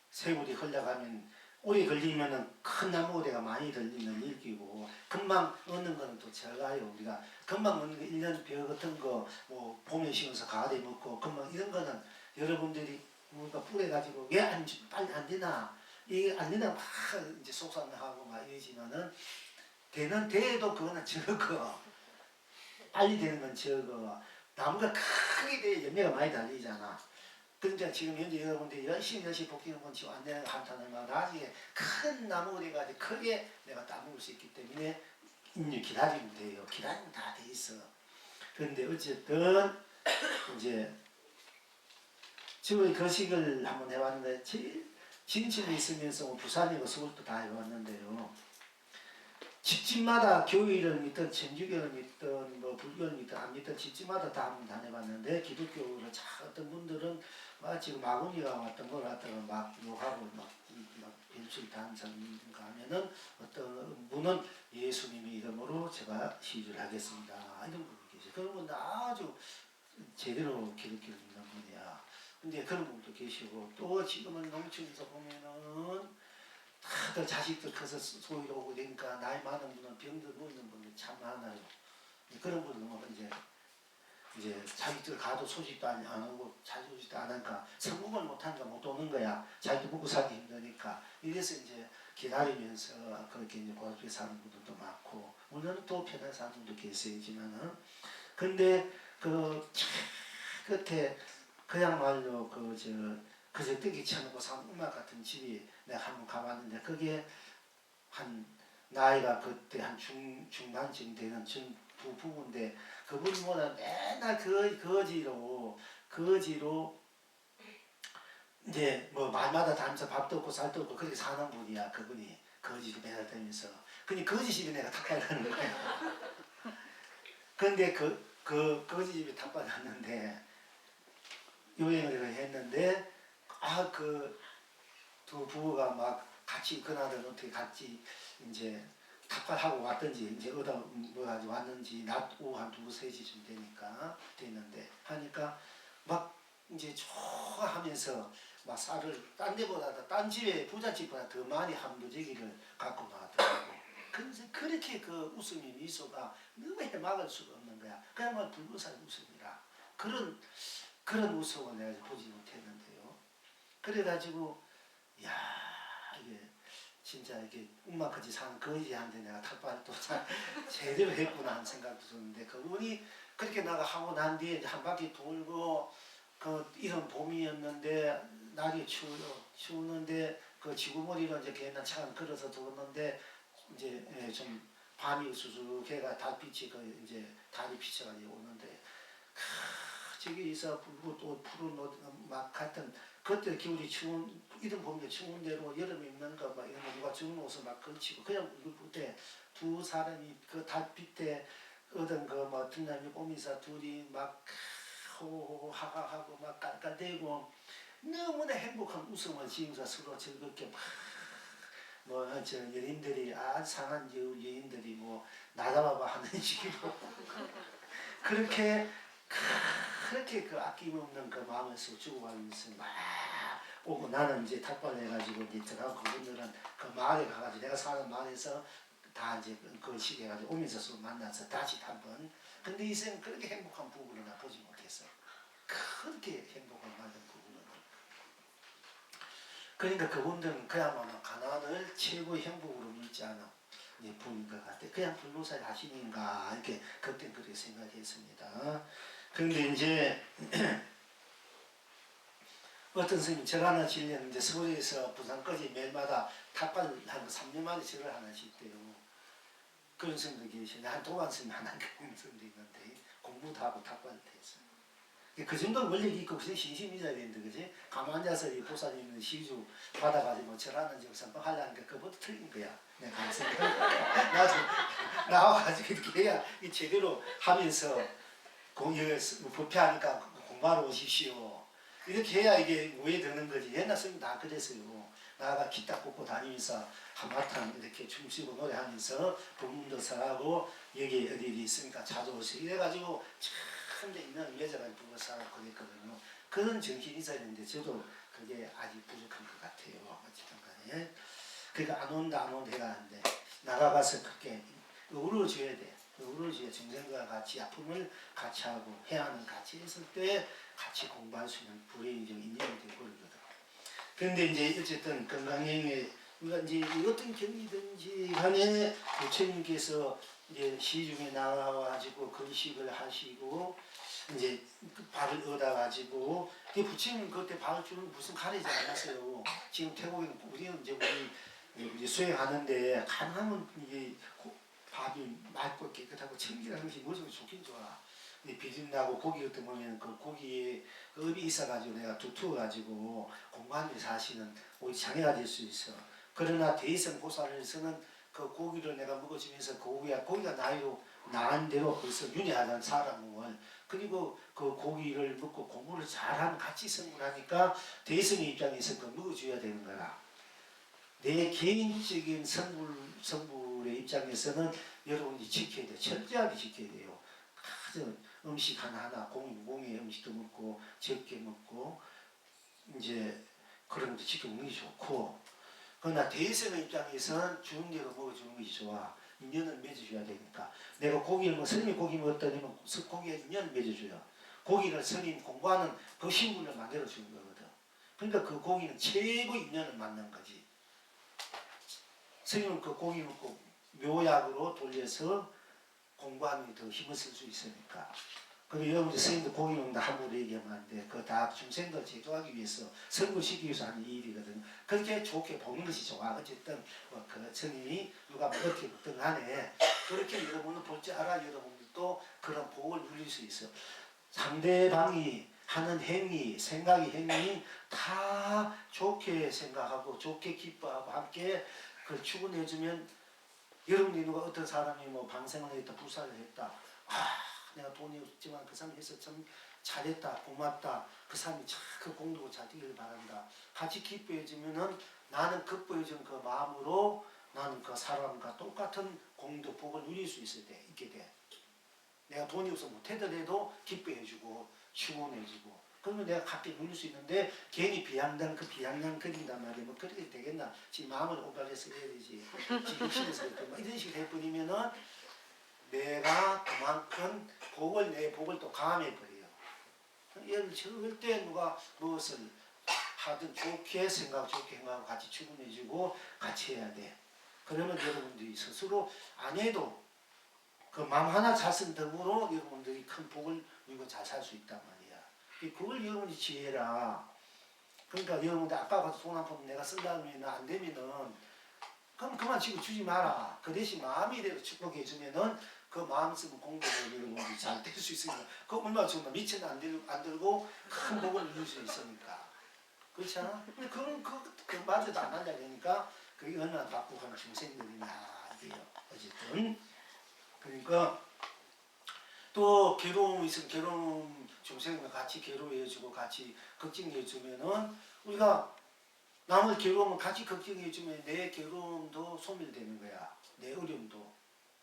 세월이 흘러가면 오래 걸리면은 큰 나무대가 많이 들리는 일기고, 금방 얻는 거는 또 적어요. 우리가 금방 얻는 거 1년 벼 같은 거 뭐 봄에 심어서 가을에 먹고 금방 이런 거는 여러분들이 뭔가 뿌려가지고 왜 빨리 안 되나 이게 안 되나 막 이제 속상하고 막 이러지만은 되는 데에도 그거는 적어. 빨리 되는 건 적어. 나무가 크게 돼 열매가 많이 달리잖아. 그러니까 지금 현재 여러분들이 열심히 복귀는 건 지금 안 되는 한탄을 나중에 큰 나무가 돼가지고 크게 내가 따먹을 수 있기 때문에 인류 기다리면 돼요. 기다리면 다 돼 있어. 그런데 어쨌든 이제 지금 거식을 한번 해봤는데 진천에 있으면서 부산이고 서울도 다 해봤는데요. 집집마다 교회를 믿든 천주교를 믿든 뭐 불교를 믿든 안 믿든 집집마다 다 한번 다녀봤는데, 기독교를 어떤 분들은 막 지금 마구니가 왔던 걸 갖다가 막 욕하고 막 변sul 단성인가 하면은 어떤 분은 예수님의 이름으로 제가 시주를 하겠습니다 이런 분이 계세요. 그런 분은 아주 제대로 기독교를 믿는 분이야. 근데 그런 분도 계시고, 또 지금은 농촌에서 보면은 다들 자식들 커서 소위로 오고 되니까 나이 많은 분은 병들 누워있는 분들이 참 많아요. 그런 분은 뭐 이제 자식들 가도 소식도 안 하고 자기 소식도 안 하니까 성공을 못하니까 못 오는 거야. 자기도 먹고 살기 힘드니까. 이래서 이제 기다리면서 그렇게 이제 고맙게 사는 분들도 많고, 물론 또 편하게 사는 분도 계시지만은, 근데 그 끝에 그야말로 그저 뜨기 쳐놓고 산 음악 같은 집이 내가 한번 가봤는데, 그게 한 나이가 그때 한 중반쯤 되는 부부인데, 그분보다 맨날 거지로 이제 뭐 말마다 다니면서 밥도 없고 살도 없고 그렇게 사는 분이야. 그분이 거지로 매달다니면서. 근데 거지집에 내가 탁발하는 거야. 그런데 그 거지집에 탁발했는데 여행을 했는데 그 두 부부가 막 같이 그날은 어떻게 같이 이제 탁발하고 왔든지 이제 얻어 뭐 가지고 왔는지 낮 오후 한 2, 3시쯤 되니까 됐는데 하니까 막 이제 좋아하면서 막 쌀을 딴 데보다 딴 집에 부잣집보다 더 많이 한 무지개를 갖고 나왔더라고. 그래서 그렇게 그 웃음이 미소가 너무 해막을 수가 없는 거야. 그야말로 불구살 웃음이라 그런 웃음을 내가 보지 못했는데요. 그래가지고 야 이게 진짜 이게 음악까지 사는 거지한테 내가 탁발을 또 제대로 했구나 하는 생각도 드는데 그분이 그렇게 나가 하고 난 뒤에 한 바퀴 돌고 그 이런 봄이었는데 날이 추우는데 그 지구머리로 이제 걔는 차를 걸어서 돌았는데 이제 좀 밤이 수수해가 달빛이 그 이제 달이 비쳐가지고 오는데 저기서 불고 또 푸른 옷 막 같은 그때 겨울이 추운 이런 봄에 추운 대로 여름에 입는 거 막 이런 거 누가 주는 옷을 막 걸치고 그냥 그때 두 사람이 그 달빛에 얻은 그 뭐 등나무 오면서 둘이 막 호호하고 막 깔깔대고 너무나 행복한 웃음을 지으면서 서로 즐겁게 뭐저 연인들이 상한 여인들이 뭐 나잡아봐 하는 식으로 그렇게 그 아낌없는 그 마음을 주고받으면서 막 오고 나는 이제 탁발해가지고 이제 들어가고 그분들은 그 마을에 가가지고 내가 사는 마을에서 다 이제 그 시기에 가지고 오면서 서로 만나서 다시 한번 근데 이생은 그렇게 행복한 부부를 나 보지 못했어. 그렇게 행복을 만든 부부는 그러니까 그분들은 그야말로 가난을 최고의 행복으로 물지 않아 부인 것 같아. 그냥 불로살 하시는가 이렇게 그때 그렇게 생각했습니다. 그런데 이제 어떤 스님이 절 하나 지려는데 서울에서 부산까지 매일마다 탑발 한 3년 만에 절을 하나씩 있대요. 그런 스님도 계시네. 한 도관 스님 하나 그런 스님도 있는데 공부도 하고 탑발도 했어요. 그 정도 원력이 있고 그저 신심이 있어야 되는데 그지? 가만히 앉아서 이 보살님은 시주 받아가지고 절하는 지금 하려니까 그것도 틀린 거야. 내가 생각 나도 나와가지고 이렇게 해야 이 제대로 하면서 부패하니까 공부하러 오십시오. 이렇게 해야 이게 우회되는 거지. 옛날 스님 다 그랬어요. 나가 기타 꽂고 다니면서 한바탕 이렇게 춤추고 노래하면서 법문도 설하고 여기 어디 있으니까 자주 오세요. 이래가지고 참 있는 여자가 부부 살았고 그랬거든요. 그런 정신이 있어야 되는데 저도 그게 아직 부족한 것 같아요. 어쨌든 간에. 그러니까 안 온다 해가 하는데 나가가서 그렇게 울어줘야 돼. 울어줘야 정생과 같이 아픔을 같이 하고 해안을 같이 했을 때 같이 공부할 수 있는 불행적 인연이 되고 그러거든. 그런데 이제 어쨌든 건강행위 우리가 이제 어떤 경이든지 간에 부처님께서 이제 시중에 나와가지고 건식을 하시고 이제 밥을 얻어가지고 부처님 그때 밥을 주는 무슨 가리지 않았어요. 지금 태국에는 우리는 이제 우리 수행하는데 가능하면 이게 밥이 맑고 깨끗하고 청결한 것이 무슨 좋긴 좋아. 비린내하고 고기 같은 보면 그 고기에 업이 있어가지고 내가 두투어가지고 공부하는 데 사실은 오히 장애가 될 수 있어. 그러나 대성 보살에서는 그 고기를 내가 먹어주면서 고기가 나이로 나은 대로 벌써 윤회하던 사람을 그리고 그 고기를 먹고 공부를 잘하면 같이 성불하니까 대성의 입장에서 그 먹어줘야 되는 거야. 내 개인적인 성불의 입장에서는 여러분이 지켜야 돼. 철저하게 지켜야 돼요. 아주 음식 하나하나 공의 음식도 먹고 적게 먹고 이제 그런 것도 지켜 먹는 게 좋고 그러나 대성의 입장에서는 주는 대로 먹어주는 것이 좋아. 인연을 맺어줘야 되니까 내가 고기를 스님이 고기 먹었더니 고기에 인연을 맺어줘요. 고기를 스님 공부하는 그 신분을 만들어주는 거거든. 그러니까 그 고기는 최고 인연을 만난 거지. 스님은 그 고기 먹고 묘약으로 돌려서 공부하는 게 더 힘을 쓸 수 있으니까. 그리고 여러분들 스님들 고기 먹는다 함부로 얘기하면 안 돼. 그거 다 중생들 제도하기 위해서 선구시키기 위해서 하는 일이거든. 그렇게 좋게 보는 것이 좋아. 어쨌든 그 스님이 누가 어떻게 먹든 간에 그렇게 여러분은 볼 줄 알아. 여러분들도 그런 복을 누릴 수 있어. 상대방이 하는 행위, 행위 다 좋게 생각하고 좋게 기뻐하고 함께 그걸 추구해주면 여러분이 누가 어떤 사람이 뭐 방생을 했다 불사를 했다 내가 돈이 없지만 그 사람이 해서 참 잘했다 고맙다 그 사람이 참 그 공덕을 잘 되기를 바란다 같이 기뻐해주면은 나는 기뻐해준 그 마음으로 나는 그 사람과 똑같은 공덕 복을 누릴 수 있게 돼. 내가 돈이 없어 못하더라도 기뻐해주고 축원해주고 그러면 내가 갖게 누릴 수 있는데 괜히 비양당 그 비양당 그린단 말이야. 뭐 그렇게 되겠나? 지금 마음을 오가려서 해야 되지. 지금 욕심에서 뭐 이런 식으로 해버리면은 내가 그만큼 내 복을 또 감해버려요. 절대 누가 무엇을 하든 좋게 생각하고 같이 축원해주고 같이 해야 돼. 그러면 여러분들이 스스로 안 해도 그 마음 하나 잘 쓴 덕으로 여러분들이 큰 복을 누리고 잘 살 수 있단 말이야. 그걸 여러분이 지혜라. 그러니까 여러분들 아까 가서 돈 한 푼 내가 쓴다면 안 되면은 그럼 그만 주지 마라. 그 대신 마음이라도 축복해 주면은 그 마음 쓰는 공덕을 여러분들이 잘 될 수 있으니까 그 얼마나 좋나 미천도 안 들고 큰 복을 누릴 수 있으니까. 그렇지 않아? 근데 그건 그 마저도 안 한다 그러니까 그게 얼마나 바쁘고 중생들이냐 이게요. 어쨌든 그러니까 또 괴로움이 있으면 괴로움 중생과 같이 괴로워해주고 같이 걱정해주면은 우리가 남의 괴로움을 같이 걱정해주면 내 괴로움도 소멸되는 거야. 내 어려움도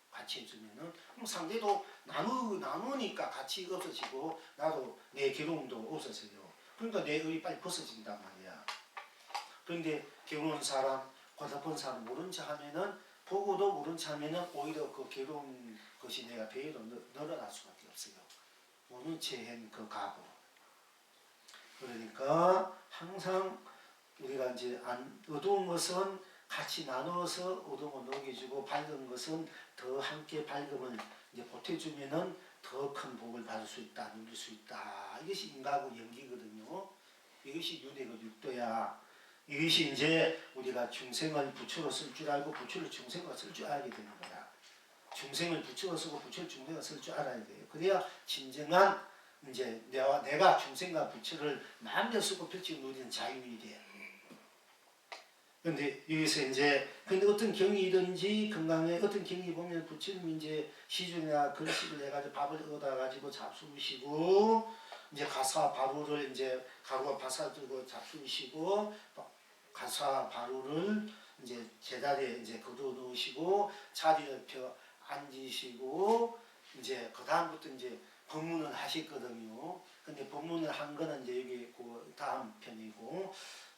같이 해주면은 그럼 상대도 나누니까 같이 없어지고 나도 내 괴로움도 없어져요. 그러니까 내 의이 빨리 벗어진단 말이야. 그런데 괴로운 사람, 고달픈 사람 모른 척 하면은 보고도 모른 척 하면은 오히려 그 괴로운 것이 내가 배로 늘어날 수밖에 없어요. 모른 채한 그 각오. 그러니까 항상 우리가 이제 어두운 것은 같이 나누어서 어두움을 녹여주고 밝은 것은 더 함께 밝음을 이제 보태주면은 더 큰 복을 받을 수 있다, 누릴 수 있다. 이것이 인과하고 연기거든요. 이것이 윤회고 육도야. 이것이 이제 우리가 중생을 부처로 쓸 줄 알고 부처를 중생으로 쓸 줄 알게 되는 거야. 중생을 부처로 쓰고 부처를 중생으로 쓸 줄 알아야 돼요. 그래야 진정한 이제 내가 중생과 부처를 마음대로 쓰고 펼치고 누리는 자유이 돼. 근데 여기서 이제 근데 어떤 경이든지 건강에 어떤 경이 보면 부처님 이제 시중이나 글씨를 해가지고 밥을 얻어가지고 잡수시고 이제 가사 바루를 이제 가루와 바사 들고 잡수시고 가사 바루를 이제 제자리에 이제 거두어 놓으시고 자리를 펴 앉으시고 이제 그 다음부터 이제 법문을 하셨거든요. 근데 법문을 한 거는 이제 여기 그 다음 편이고.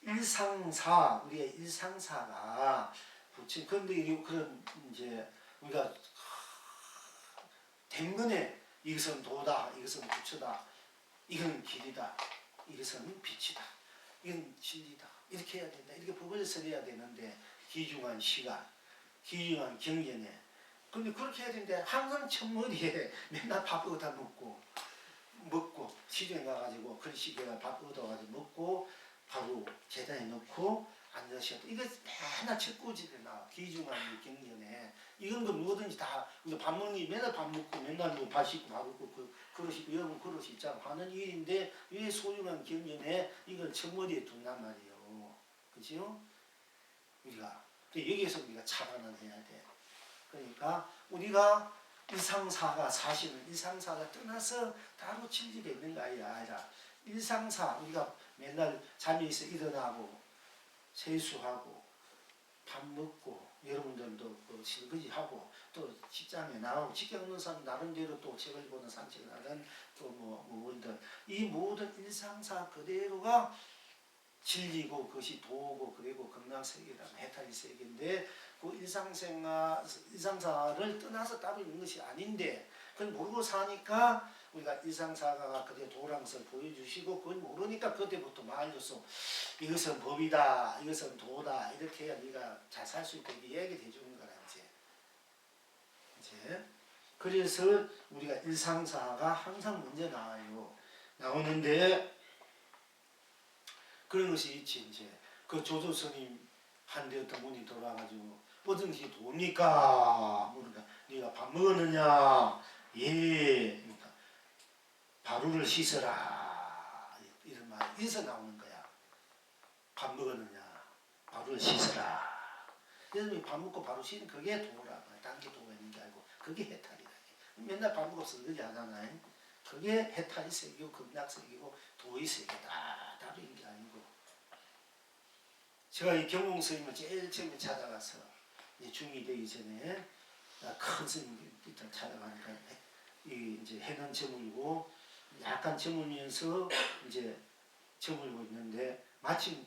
일상사, 우리의 일상사가 부처 근데 그런 이제 우리가 댕근에 이것은 도다, 이것은 부처다, 이건 길이다, 이것은 빛이다, 이건 진리다, 이렇게 해야 된다, 이렇게 법을 설해야 되는데 귀중한 시간, 귀중한 경전에 근데 그렇게 해야 되는데 항상 첫머리에 맨날 밥 얻어 먹고 시중에 가가지고 글씨가 밥 얻어가지고 먹고 바로 재단에 넣고 앉으셔도 이거 맨날 책꽂이에 나와. 귀중한 경전에 이건 그 뭐든지 다 밥 먹니 맨날 밥 먹고 맨날 뭐밥 씻고 밥 먹고 그릇이 여러분 그릇이 있잖아 하는 일인데 이 소중한 경전에 이걸 첫머리에 둔단 말이에요. 그죠? 우리가 여기에서 우리가 차단을 해야 돼. 그러니까 우리가 일상사가 사실은 일상사가 떠나서 따로 진리가 있는 거 아니라 일상사 우리가 맨날 잠에서 일어나고 세수하고 밥 먹고 여러분들도 그 설거지하고 또 직장에 나오고 직장 없는 사람 나름대로 또 책을 보는 산책을 하든 또 뭐든 이 모든 일상사 그대로가 진리고 그것이 도고 그리고 건강세계다 해탈이 세계인데 그 일상사를 떠나서 따로 있는 것이 아닌데 그걸 모르고 사니까 우리가 일상사가 그대 도라는 것을 보여주시고 그걸 모르니까 그때부터 말로써 이것은 법이다 이것은 도다 이렇게 해야 네가 잘 살 수 있다 이렇게 얘기를 해주는 거라 이제 그래서 우리가 일상사가 항상 먼저 나오는데 그런 것이 있지 이제 그 조조스님 한데 어떤 분이 돌아가지고 어떤 것이 돕니까? 그러니까 네가 밥 먹었느냐? 예. 그러니까 바루를 씻어라 이런 말이 어디서 나오는 거야? 밥 먹었느냐? 바루를 씻어라. 여러분이 밥 먹고 바로 쉬는 그게 도라. 단계 도가 있는 게 아니고 그게 해탈이다. 맨날 밥 먹어서 그러지 않잖아요. 그게 해탈이 세계고 극락세계고 도의 세계다. 다른 게 아니고. 제가 이 경공 스님을 제일 처음에 찾아가서 중2 되기 전에 큰 스님 일단 찾아가니까 이제 해는 저물고 약간 저물면서 이제 저물고 있는데 마침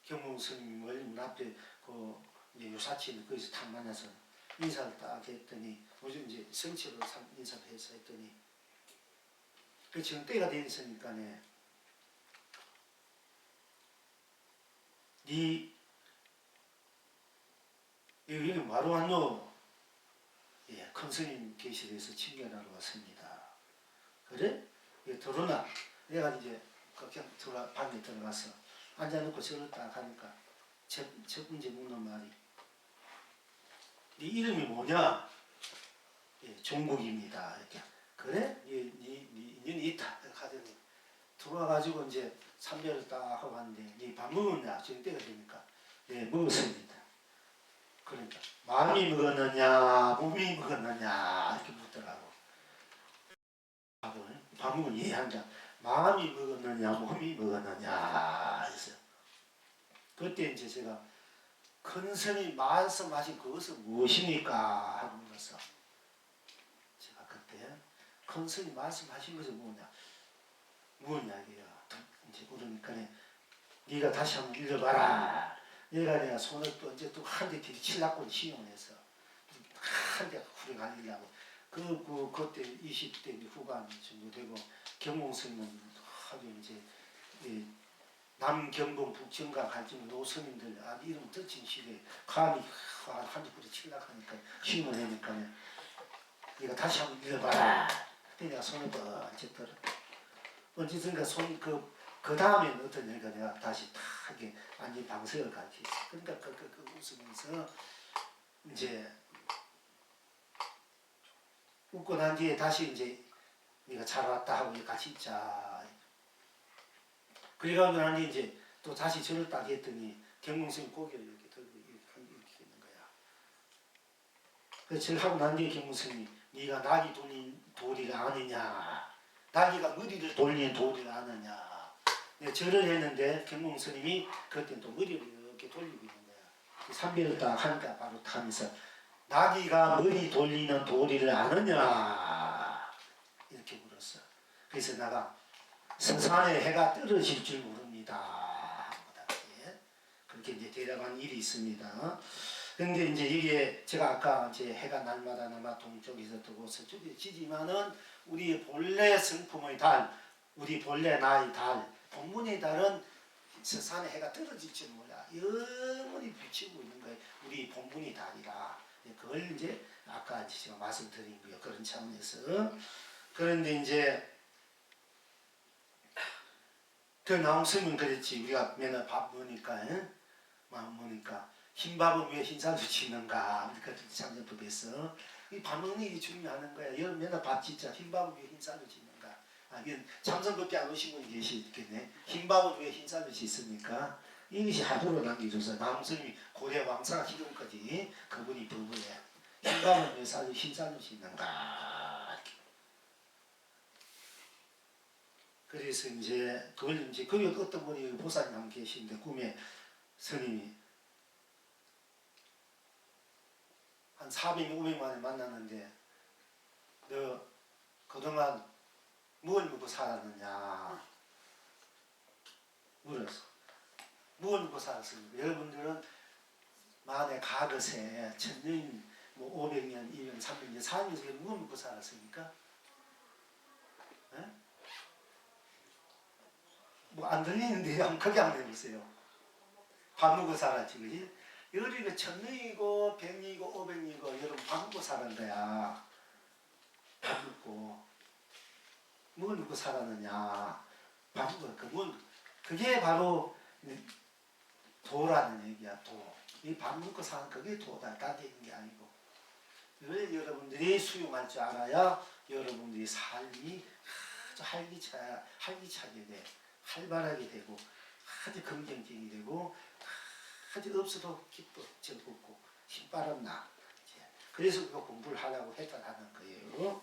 경공 스님을 문 앞에 그 이제 요사치는 거기서 탁 만나서 인사를 딱 했더니 요즘 이제 성체로 인사를 해서 했더니 그 지금 때가 됐으니까네 여기 바로 왔노? 예, 큰 스님 계실에서 친견하러 왔습니다. 그래? 예, 들어오나? 내가 이제 그냥 방에 들어가서 앉아놓고 저를 딱 하니까 첫 번째 묻는 말이 네 이름이 뭐냐? 예, 종국입니다. 이렇게. 그래? 니는 있다. 하더니 들어와가지고 이제 삼배를 딱 하고 왔는데 니 밥 먹었냐? 지금 때가 되니까 예, 먹었습니다. 그러니까 마음이 먹었느냐 몸이 먹었느냐 이렇게 묻더라고. 밥 먹은 이해한다. 마음이 먹었느냐 몸이 먹었느냐 했어요. 그때 이제 제가 큰 스님 말씀하신 그것은 무엇입니까? 하고 물었어. 제가 그때 큰 스님 말씀하신 것은 뭐냐 이게요. 이제 그러니까 네가 다시 한번 읽어봐라. 내가 손을 또 이제 또 한 대 들이치려고 시험을 했어. 한 대 후려 갈리려고. 그때 20대 후반 정도 되고 경공스님은 하도 이제 남경봉 북정가 갈증 노스님들 이름 뜻진 시대에 감히 한 대 후려 치려고 하니까 시험을 하니까 네가 다시 한번 읽어봐라. 그때 내가 손을 번쩍 들어. 어쨌든가 손이 그 다음에는 어떤 일가 내가 다시 타게 완전 방석을 가르쳤어. 그러니까 그 웃으면서 이제 웃고 난 뒤에 다시 이제 네가 잘 왔다 하고 같이 있자. 그래가지고 난 뒤에 이제 또 다시 절을 딱 했더니 경공스님 고개를 이렇게 들고 이렇게 있는 거야. 그래서 절하고 난 뒤에 경공스님이 네가 낙이 돌린 도리를 아느냐. 낙이가 머리를 돌리는 도리를 아느냐. 절을 했는데 경공스님이 그때 또 머리를 이렇게 돌리고 있는 거야. 삼배를 딱 하니까 바로 타면서 나귀가 머리 돌리는 도리를 아느냐 이렇게 물었어. 그래서 내가 서산에 해가 떨어질 줄 모릅니다. 그렇게 이제 대답한 일이 있습니다. 근데 이제 이게 제가 아까 이제 해가 날마다 남아 동쪽에서 뜨고 서쪽에서 지지만은 우리 본래 성품의 달, 우리 본래 나의 달, 본문의 달은 서산에 해가 떨어질 줄 몰라. 영원히 비치고 있는 거예요. 우리 본문의 달이라. 그걸 이제 아까 제가 말씀드린 거예요. 그런 차원에서. 그런데 이제 그 나홍스님은 그랬지. 우리가 맨날 밥 먹으니까 흰 밥은 왜 흰쌀로 짓는가. 우리가 참전법에서 이 밥 먹는 일이 중요한 거야. 여러분 맨날 밥 짓자. 흰 밥은 왜 흰쌀로 짓는가. 이건 참선법에 안 오신 분이 계시겠네. 흰 밥은 왜 흰쌀로 짓습니까? 이것이 하도로 남겨줘서 나홍스님이 고대 왕사 기금까지 그분이 법을 해. 흰밥은 왜 흰쌀로 짓는가. 그래서 이제 그걸 이제 거기 어떤 분이 보살님 한 계시는데 꿈에 스님이 한 400, 500만에 만났는데 너 그동안 뭘 먹고 살았느냐 물었어. 뭘 먹고 살았습니까? 여러분들은 만에 과거세 1000년, 500년, 2년, 300년 살면서 뭘 먹고 살았습니까? 안 들리는데 한번 크게 한번 해보세요. 밥 먹고 살았지, 그지? 여기가 1000년이고 100년이고 500년이고 여러분 밥 먹고 사는 거야. 밥 먹고 뭘 먹고 살았느냐? 밥 먹고 그게 바로 도라는 얘기야. 도. 이 밥 먹고 사는 그게 도다. 다 되는 게 아니고. 그걸 여러분들이 수용할 줄 알아야 여러분들이 삶이 아주 활기차게 돼. 활발하게 되고 아주 긍정적이 되고 하지 없어도 기뻐 즐겁고 힘바람 나. 그래서 그 공부를 하려고 했다는 거예요.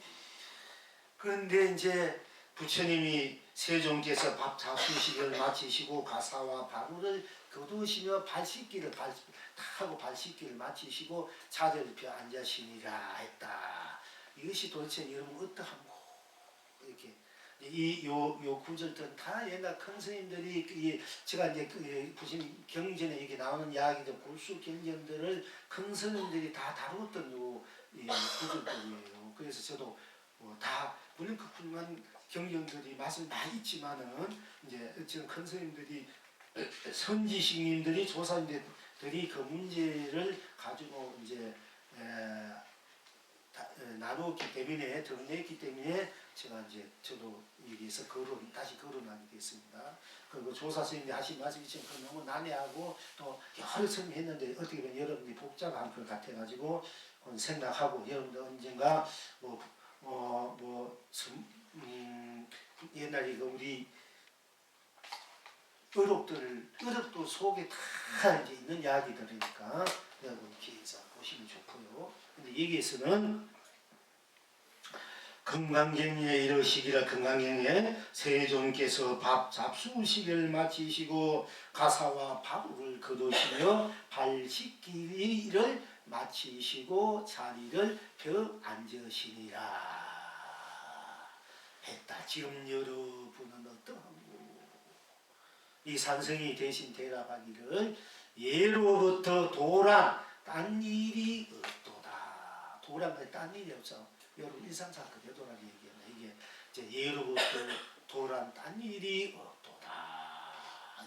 그런데 이제 부처님이 세종께서 밥 잡수시기를 마치시고 가사와 바구를 거두시며 발 씻기를 다 하고 발 씻기를 마치시고 자리를 펴 앉으시니라 했다. 이것이 도대체 여러분 어떠한고 이렇게 요 구절들은 다 옛날 큰 스님들이 제가 이제 부심 경전에 이렇게 나오는 이야기들 골수 경전들을 큰 스님들이 다 다루었던 요 구절들이에요. 그래서 저도 다 물론 그 훌륭한 경전들이 맛은 많이 있지만은 이제 지금 큰 스님들이 선지식님들이 조사님들이 그 문제를 가지고 이제 나누었기 때문에 드러냈기 때문에 제가 이제 저도 여기에서 다시 거론하게 됐습니다. 그리고 조사 선생님이 하신 말씀이 지금 너무 난해하고 또 여러 선생님이 했는데 어떻게 보면 여러분들이 복잡한 것 같아가지고 생각하고 여러분들 언젠가 옛날에 우리 의롭도 속에 다 이제 있는 이야기들이니까 여러분 기회에서 보시면 좋고요. 근데 여기에서는 금강경에 이르시기를 금강경에 세존께서 밥 잡수시기를 마치시고 가사와 바구를 거두시며 발 씻기를 마치시고 자리를 펴 앉으시니라 했다. 지금 여러분은 어떠한고? 이 산성이 대신 대답하기를 예로부터 도란 딴 일이 없도다. 도란에 딴 일이 없어. 여러분 일상사건 되돌아가 얘기했나 이게 이제 예로부터 도란 딴 일이 없도다.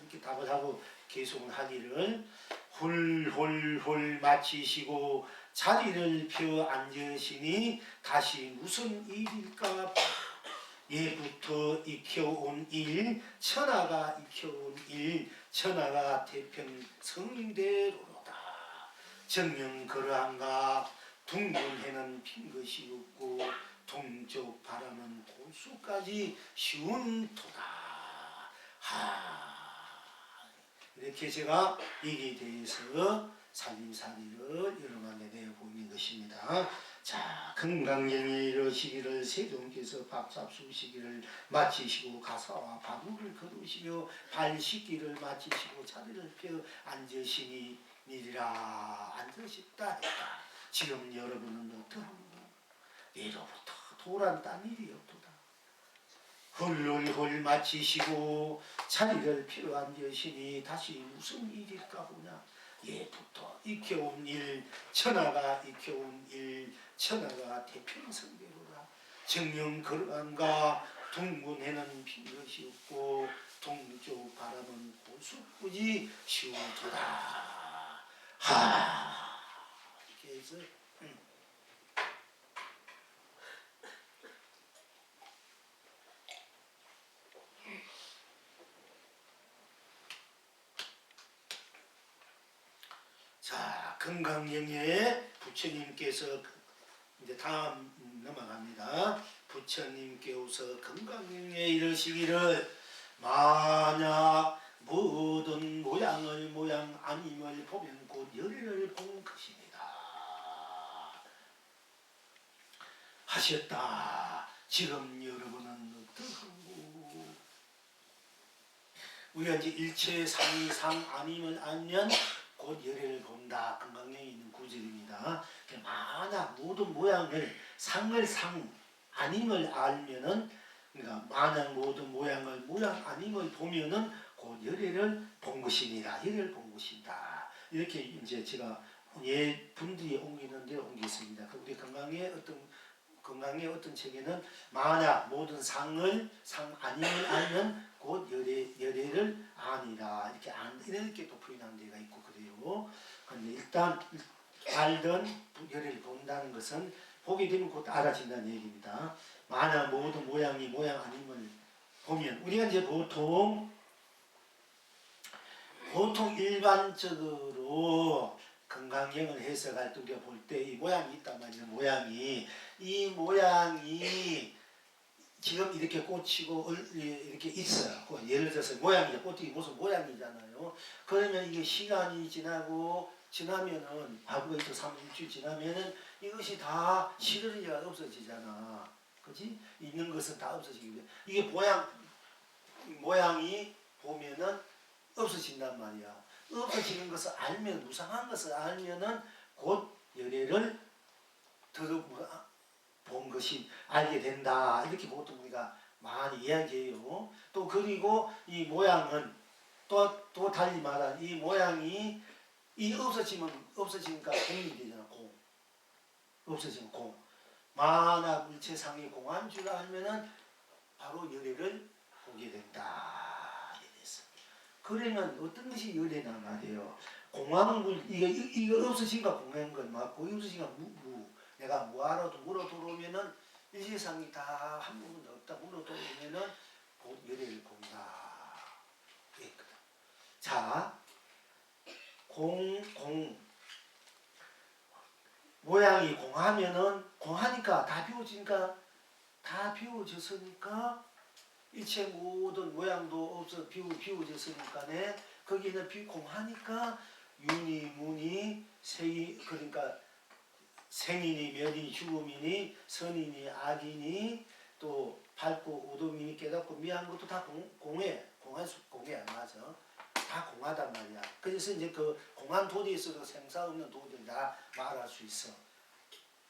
이렇게 답을 하고 계속을 하기를 훌훌훌 마치시고 자리를 펴 앉으시니 다시 무슨 일일까? 예부터 익혀온 일, 천하가 익혀온 일, 천하가 태평성대로로다. 정녕 그러한가 둥근해는 핀 것이 없고 동쪽 바람은 골수까지 쉬운 토다. 이렇게 제가 여기에 대해서 살림살이를 여러분에게 내어보이는 것입니다. 자, 금강경에 이르시기를 세종께서 밥 잡수시기를 마치시고 가사와 바구를 거두시며 발 씻기를 마치시고 자리를 펴 앉으시니라 앉으셨다 했다. 지금 여러분은 어떠한가? 예로부터 도란 딴 일이 없도다. 훌훌훌 마치시고 자리를 펴 앉으시니 다시 무슨 일일까 보냐? 예부터 익혀온 일, 천하가 익혀온 일, 천하가 태평성대로다. 정녕 그러한가 동문에는 핀 것이 없고 동쪽 바람은 고수꾸지 쉬운도다. 이렇게 해서 자, 금강경에 부처님께서 이제 다음 넘어갑니다. 부처님께서 금강경에 이르시기를 만약 모든 모양을 모양 아님을 보면 곧 열애를 본 것입니다. 하셨다. 지금 여러분은 어떠한고? 우리가 이제 일체 상이상 아님을 알면 곧 열애를 본다. 금강경에 있는 구절입니다. 만약 모든 모양을 상을 상 아님을 알면은 그러니까 만약 모든 모양을 모양 아님을 보면은 곧 열애를 본 것이니라. 열애를 본 것이다. 이렇게 이제 제가 분들이 옮기는데 옮겼습니다. 우리 건강의 어떤 책에는 만약 모든 상 아님을 알면 곧 열애를 아니라 이렇게 또 표현한 데가 있고 그래요. 근데 일단 알던 열애를 본다는 것은 보게 되면 곧 알아진다는 얘기입니다. 만약 모든 모양이 모양 아님을 보면 우리가 이제 보통 일반적으로 건강경을 해석할 때 우리가 볼 때 이 모양이 있단 말이에요. 이 모양이 지금 이렇게 꽂히고 이렇게 있어요. 예를 들어서 모양이 꽃이 무슨 모양이잖아요. 그러면 이게 시간이 지나면은 하루가 있고 3일주일 지나면은 이것이 다 시들이가 없어지잖아. 그지? 있는 것은 다 없어지기 때문에 이게 모양이 보면은 없어진단 말이야. 없어지는 것을 알면, 무상한 것을 알면은 곧 열애를 본 것이 알게 된다. 이렇게 보통 우리가 많이 이야기해요. 또 그리고 이 모양은 또 달리 말하는 이 모양이 없어지니까 공이 되잖아. 공. 없어지면 공. 만화 물체상의 공한 줄 알면은 바로 열애를 보게 된다. 이랬어. 그러면 어떤 것이 열애나 말이에요. 공황물 이거 없어지니까 공한 건 맞고 없어지니까 무. 내가 뭐하러도 물어 들어오면은 일시상이 다 한 부분도 없다. 물어 들어오면은 곧 열애를 본다. 그랬거든. 자, 모양이 공하면은 공하니까 다 비워졌으니까 일체 모든 모양도 없어 비워졌으니까네 거기는 공하니까 윤이 문이 세이 그러니까 생이니 멸이니 죽음이니 선이니 악이니 또 밝고 어둠이니 깨닫고 미한 것도 다 공해 안 맞아. 다 공하단 말이야. 그래서 이제 그 공한 도리에 있어서 생사 없는 도리를 다 말할 수 있어.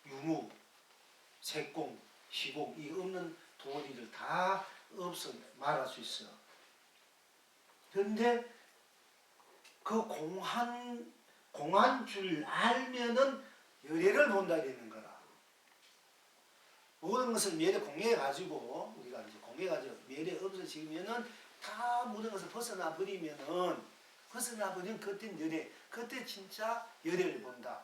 유무, 색공, 시공 이 없는 도리를 다 없어 말할 수 있어. 그런데 그 공한 줄 알면은 열애를 본다 이러는 거라. 모든 것을 미래 공해가지고 우리가 이제 공해가지고 미래 없어지면은 다 모든 것을 벗어나 버리면 그때 열애, 그때 진짜 열애를 본다.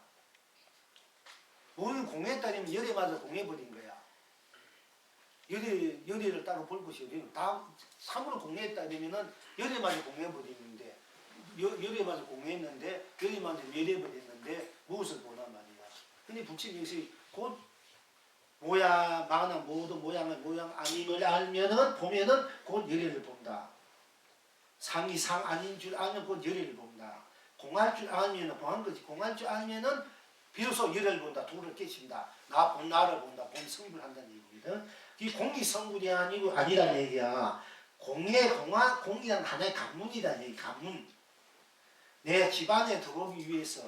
모든 공해했다면 열애마저 공해버린 거야. 열애를 따로 볼 것이 어디는 다 참으로 공해했다면은 열애마저 공해버리는데 열애마저 공해했는데 열애마저 멸해버렸는데 무엇을 보나 말이야. 근데 부처님 역시 곧 모든 모양 아님을 알면은 보면은 곧 열애를 본다. 상이 상 아닌 줄 알면 곧 열애를 본다. 공할 줄 알면은 공한 거지. 공할 줄 알면은 비로소 열애를 본다. 도를 깨친다. 나를 본다. 본 성불한다는 얘기거든. 이 공이 성불이 아니라는 얘기야. 공이란 하나의 관문이라는 얘기. 관문. 내 집안에 들어오기 위해서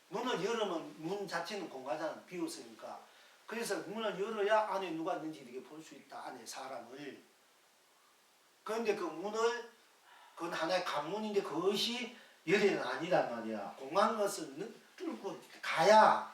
문을 열으면 문 자체는 공간잖아. 비었으니까. 그래서 문을 열어야 안에 누가 있는지 이렇게 볼 수 있다. 안에 사람을. 그런데 그건 하나의 관문인데 그것이 열애는 아니란 말이야. 공한 것을 뚫고 가야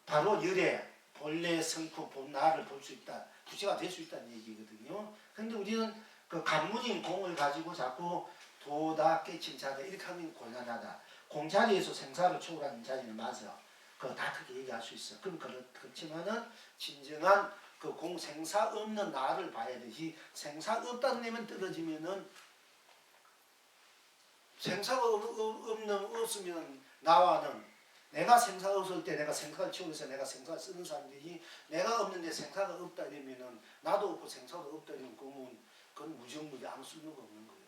바로 열애, 본래 성품, 본나를 볼 수 있다. 부처가 될 수 있다는 얘기거든요. 그런데 우리는 그 관문인 공을 가지고 자꾸 도다 깨친 자다 이렇게 하면 곤란하다. 공자리에서 생사를 초월하는 자리는 맞아. 그거 다 그렇게 얘기할 수 있어. 그렇지만은 진정한 그 생사 없는 나를 봐야 되지. 생사 없다는 데면 떨어지면은 생사가 없으면 나와는 내가 생사가 없을 때 내가 생사를 치우면서 내가 생사를 쓰는 사람들이 내가 없는데 생사가 없다 이러면은 나도 없고 생사도 없다 이러면 그건 무정무지 아무 쓸모가 없는 거예요.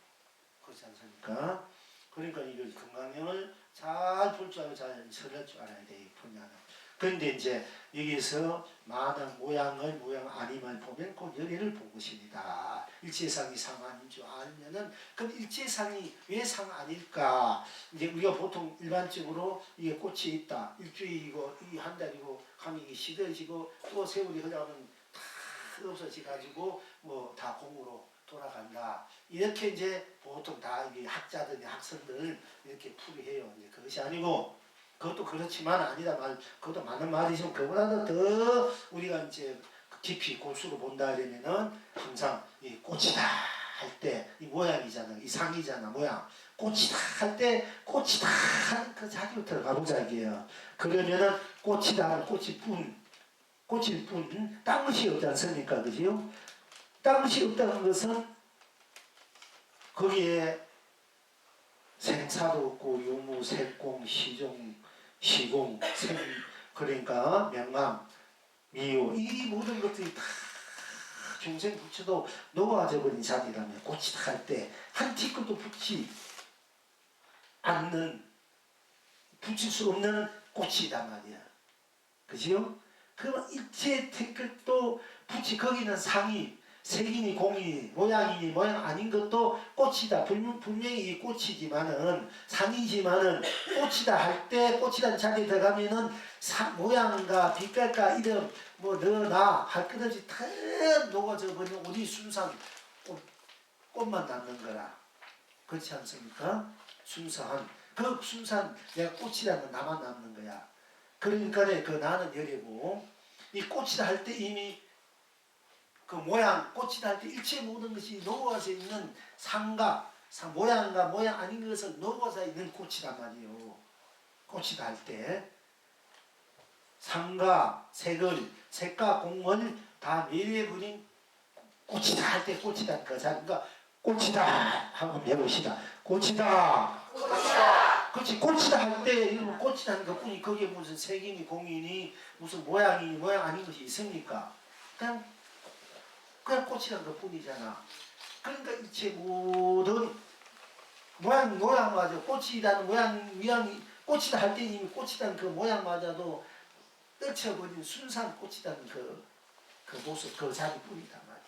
그렇지 않습니까? 그러니까 이걸 건강형을 잘 볼 줄 알고 잘 설할 줄 알아야 돼. 분야는. 그런데 이제 여기서 마당 모양 아님을 보면 곧 열애를 본 것입니다. 일체상이 상 아닌 줄 알면은 그럼 일체상이 왜 상 아닐까? 이제 우리가 보통 일반적으로 이게 꽃이 있다. 일주일이고 이 한 달이고 하면 이게 시들어지고 또 세월이 흘러가면 다 없어져 가지고 뭐 다 공으로 돌아간다. 이렇게 이제 보통 다 이게 학자들, 학생들 이렇게 풀이해요. 이제 그것이 아니고 그것도 그렇지만 아니다 그것도 맞는 말이지만 그보다도 더 우리가 이제 깊이 골수로 본다 그러면은 항상 이 꽃이다 할 때 이 모양이잖아, 이 상이잖아, 모양. 꽃이다 할 때 꽃이다 하는 그 자리부터 가보자 이게요. 그러면은 꽃이다, 꽃일 뿐, 딴 것이 없지 않습니까, 그지요? 딴 것이 없다는 것은 거기에 생사도 없고 유무, 색공, 시공, 생 그러니까 명암, 미유 이 모든 것들이 다 중생 부처도 녹아져 버린 자리라면 꽃이 다 할 때 한 티끌도 붙지 않는, 붙일 수 없는 꽃이단 말이야. 그지요? 그러면 일체 티끌도 붙이, 거기는 상이 색이니 공이니 모양이니 모양 아닌 것도 꽃이다. 분명히 이 꽃이지만은, 상이지만은 꽃이다 할 때, 꽃이라는 자리에 들어가면은 모양과 빛깔과 이름 뭐 너나 할 것 없이 다 녹아져 버리는 우리 순수한 꽃만 남는 거라. 그렇지 않습니까? 순수한 그 순수한 내가 꽃이라는 건 나만 남는 거야. 그러니까 그 나는 열이고, 이 꽃이다 할 때 이미 그 모양, 꽃이다 할 때 일체 모든 것이 녹아져 있는 모양과 모양 아닌 것을 녹아져 있는 꽃이란 말이에요. 꽃이다 할 때 상과 색과 공을 다 매려버린 꽃이다 할 때 꽃이다. 그러니까 꽃이다 하고 배우시다. 꽃이다. 그렇지. 꽃이다 할 때 이런 꽃이다 하는 것뿐이, 거기에 무슨 색이니 공이니 무슨 모양이니 모양 아닌 것이 있습니까? 그냥 꽃이란 것뿐이잖아. 그러니까 일체 모든 모양마저 꽃이라는 모양이 꽃이다 할 때 이미 꽃이라는 그 모양마저도 떨쳐버린 순수한 꽃이라는 그 모습, 그 자리뿐이단 말이야.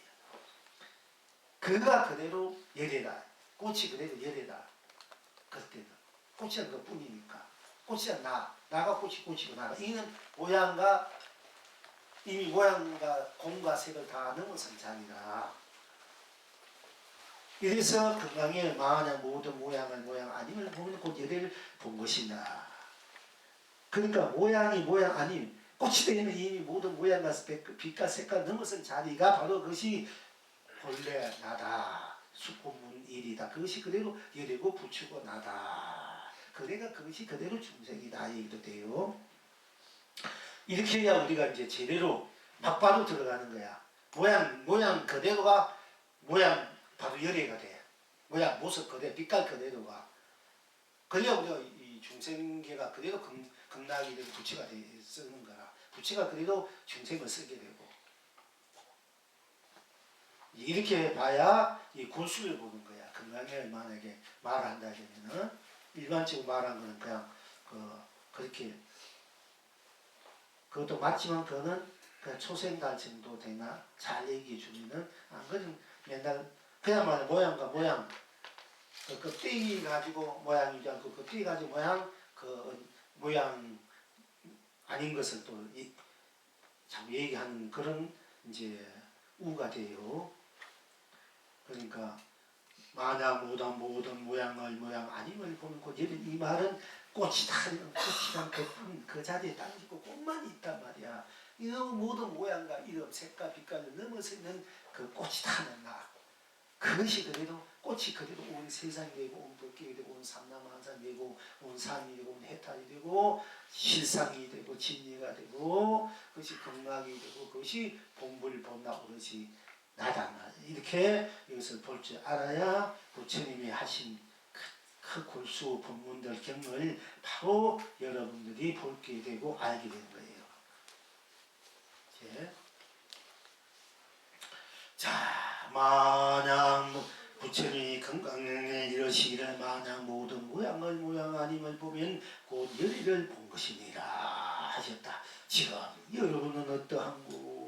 그가 그대로 열애다. 꽃이 그대로 열애다. 그때는 꽃이란 것뿐이니까. 꽃이란 나가 꽃이고 나가. 이는 이미 모양과 공과 색을 다 넘어선 자리라. 이래서 건강에 만약 모든 모양 아님을 보면 곧 열애를 본 것이다. 그러니까 모양이 모양 아님, 꽃이 되는 이미 모든 모양과 빛과 색깔 넘어선 자리가 바로 그것이 본래 나다. 수고문 일이다. 그것이 그대로 열애고 부추고 나다. 그것이 그대로 중생이다. 얘기도 돼요. 이렇게 해야 우리가 이제 제대로 막바로 들어가는 거야. 모양 그대로가 모양 바로 열애가 돼. 모양 모습 그대로, 빛깔 그대로가. 그래야 우리가 이 중생계가 그대로 극락이 되고 부처가 쓰는 거라. 부처가 그래도 중생을 쓰게 되고. 이렇게 봐야 이 굴수를 보는 거야. 건강에 만약에 말한다 하면은, 일반적으로 말한 거는 그냥 그렇게, 그것도 맞지만 그거는 그 초생달 정도 되나 잘 얘기해 주면은, 그건 맨날 그야말로 모양과 모양, 그 껍데기 가지고 모양이지 않고 껍데기 가지고 모양 아닌 것을 또 자꾸 얘기하는 그런 이제 우가 돼요. 그러니까 만약 모든 모양을 모양 아님을 보는 곧 이 말은 꽃이란 그 자리에 당기고 꽃만 있단 말이야. 이 모든 모양과 이름, 색과 빛깔을 넘어서 있는 그 꽃이다 하는 나. 그것이 그대로 꽃이 그대로 온 세상이 되고 온 법계가 되고 온 삼라만상이 되고 온 산이 되고 온 해탈이 되고 실상이 되고 진리가 되고 그것이 극락이 되고 그것이 본불 본나 오롯이 나다. 이렇게 이것을 볼 줄 알아야 부처님이 하신 그 골수 법문들 경을 바로 여러분들이 볼게 되고 알게 되는 거예요. 이제 자, 만약 부처님이 건강에 이러시기를 만약 모든 모양 아님을 보면 곧 열의를 본 것이니라 하셨다. 지금 여러분은 어떠한고?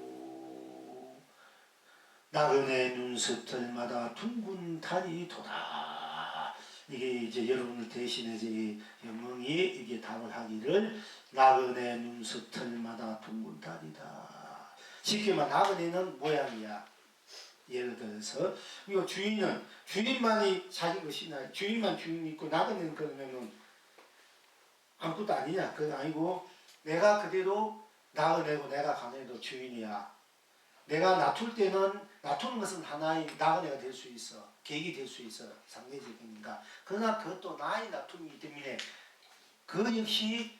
나그네 눈썹들마다 둥근 달이 도다. 이게 이제 여러분을 대신해서 이 영웅이 이게 답을 하기를 나그네 눈썹들마다 둥근 달이다. 쉽게 말하면 나그네는 모양이야. 예를 들어서 이거 주인만이 자기 것이나 주인만 주인 있고 나그네는 그러면은 아무것도 아니냐. 그건 아니고 내가 그대로 나그네고 내가 가네도 주인이야. 내가 놔두는 것은 하나의 나그네가 될 수 있어. 계획이 될 수 있어. 상대적인가. 그러나 그것도 나의 놔둠이기 때문에 그 역시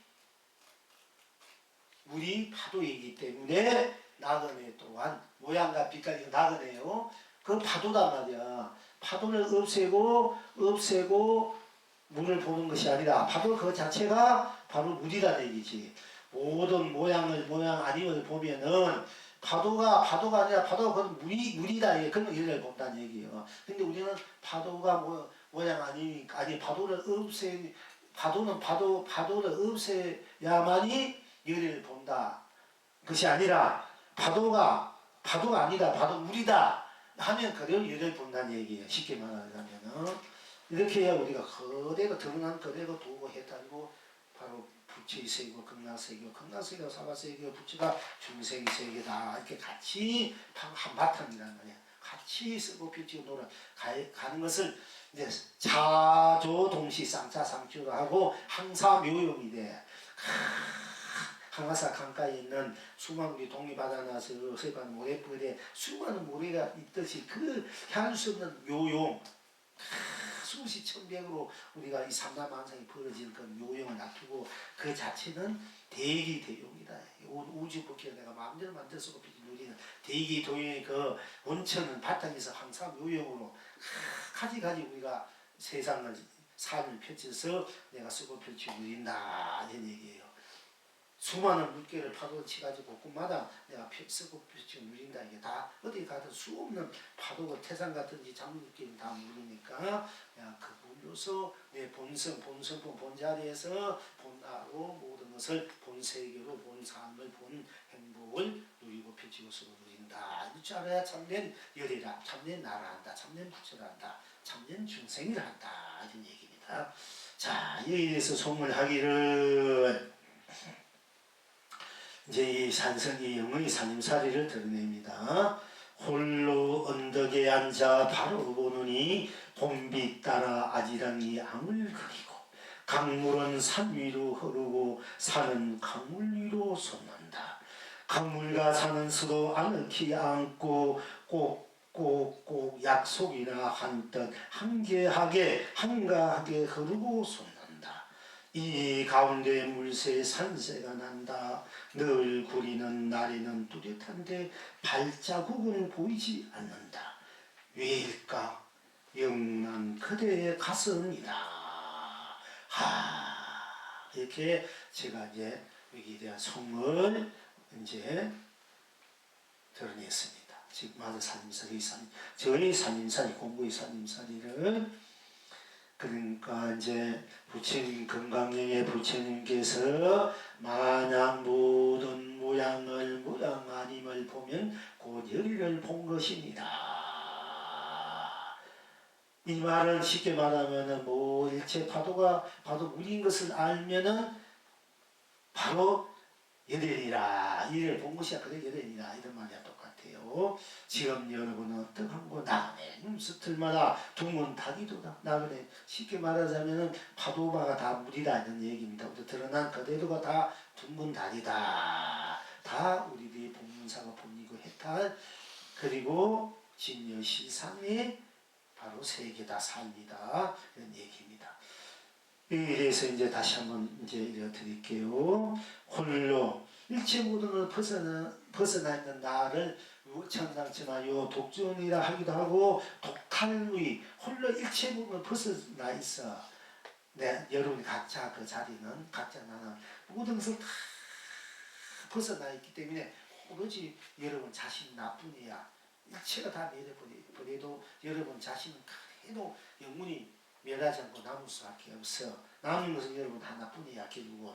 우리 파도이기 때문에 나그네 또한 모양과 빛깔이 나그네요. 그 파도단 말이야. 파도를 없애고 물을 보는 것이 아니라 파도 그 자체가 바로 물이라는 얘기지. 모든 모양 아님을 보면은 파도가 아니라 파도가 그건 물이다. 그런 열을 본다는 얘기예요. 근데 우리는 파도가 모양 아니 파도를 없애야만이 열을 본다. 그것이 아니라 파도가 아니다. 파도 물이다 하면 그대로 열을 본다는 얘기예요. 쉽게 말하자면은 이렇게 해야 우리가 그대로 드러난 그대로 두고 해달고 바로 부처의 세계고 극락세계고 극락세계고 사바세계고 부처가 중생의 세계다. 이렇게 같이 한바탕이란 말이야. 같이 쓰고 펼치고 놀아 가는 것을 이제 자조동시 쌍차상추로 하고 항사묘용이 돼. 항아사 강가에 있는 수많은 우리 동해바다나서 서해바다 모래벌에 수많은 모래가 있듯이 그 향할 수 없는 묘용 수시 천백으로 우리가 이 삼라만상이 벌어지는 그 묘용을 놔두고 그 자체는 대기대용이다. 우주 법계를 내가 마음대로 만들어서 누리는 대기도용의 그 원천은 바탕에서 항상 묘용으로 가지가지 우리가 세상을 삶을 펼쳐서 내가 쓰고 펼치고 누린다 이런 얘기예요. 수많은 물개를 파도를 치가지고 곳마다 내가 쓰고 펼치고 누린다. 이게 다 어디 가든 수 없는 파도가 태산 같은지 장물개는 다 물으니까 내가 그 물로서 내 본성 본자리에서 본나로 모든 것을 본세계로 본 삶을 본 행복을 누리고 펼치고 쓰고 누린다. 이럴 줄 알아야 참된 열이라 참된 나라 한다. 참된 부처를 한다. 참된 중생을 한다. 이런 얘기입니다. 자, 여기에 대해서 소문하기를 이제 이 산성이 영의 산임사리를 드러냅니다. 홀로 언덕에 앉아 바로 보느니 봄빛 따라 아지랑이 암을 그리고 강물은 산 위로 흐르고 산은 강물 위로 솟는다. 강물과 산은 서로 아늑히 안고 꼭꼭꼭 약속이나 한뜻 한가하게 흐르고 솟는다. 이 가운데 물새 산새가 난다. 늘 구리는 나리는 뚜렷한데 발자국은 보이지 않는다. 왜일까? 영란 그대의 가슴이다. 이렇게 제가 이제 여기에 대한 성을 이제 드러냈습니다. 즉 마저 산임사리 저의 산임사리 공부의 산임사리를 그러니까 이제 부처님 건강경에 부처님께서 만약 모든 모양 아님을 보면 곧 열의를 본 것입니다. 이 말은 쉽게 말하면은 일체 파도 물인 것을 알면은 바로 열의라 이를 본 것이야. 그래 열의라 이런 말이야 똑같아요. 지금 여러분은 어떡한고 나그네 눈스틀마다 두문 닭이도다. 나그네 쉽게 말하자면은 파도바가 다 물이다 이런 얘기입니다. 드러난 그대로가 다 두문 닭이다. 다 우리들이 본문사가 본이고 해탈 그리고 진여시상의 바로 세계다 삶이다 이런 얘기입니다. 이래서 이제 다시 한번 이제 읽어드릴게요. 홀로 일체 모든 걸 벗어나 있는 나를 천상천하요 독존이라 하기도 하고 독탈의 홀로 일체 모든 걸 벗어나 있어. 네, 여러분 각자 그 자리는 각자 나는 모든 것을 다 벗어나 있기 때문에 오로지 여러분 자신 나뿐이야. 일체가 다 내려버려도 여러분 자신은 그래도 영문이 멸하지 않고 남을 수밖에 없어. 남은 것은 여러분 하나뿐이야. 결국은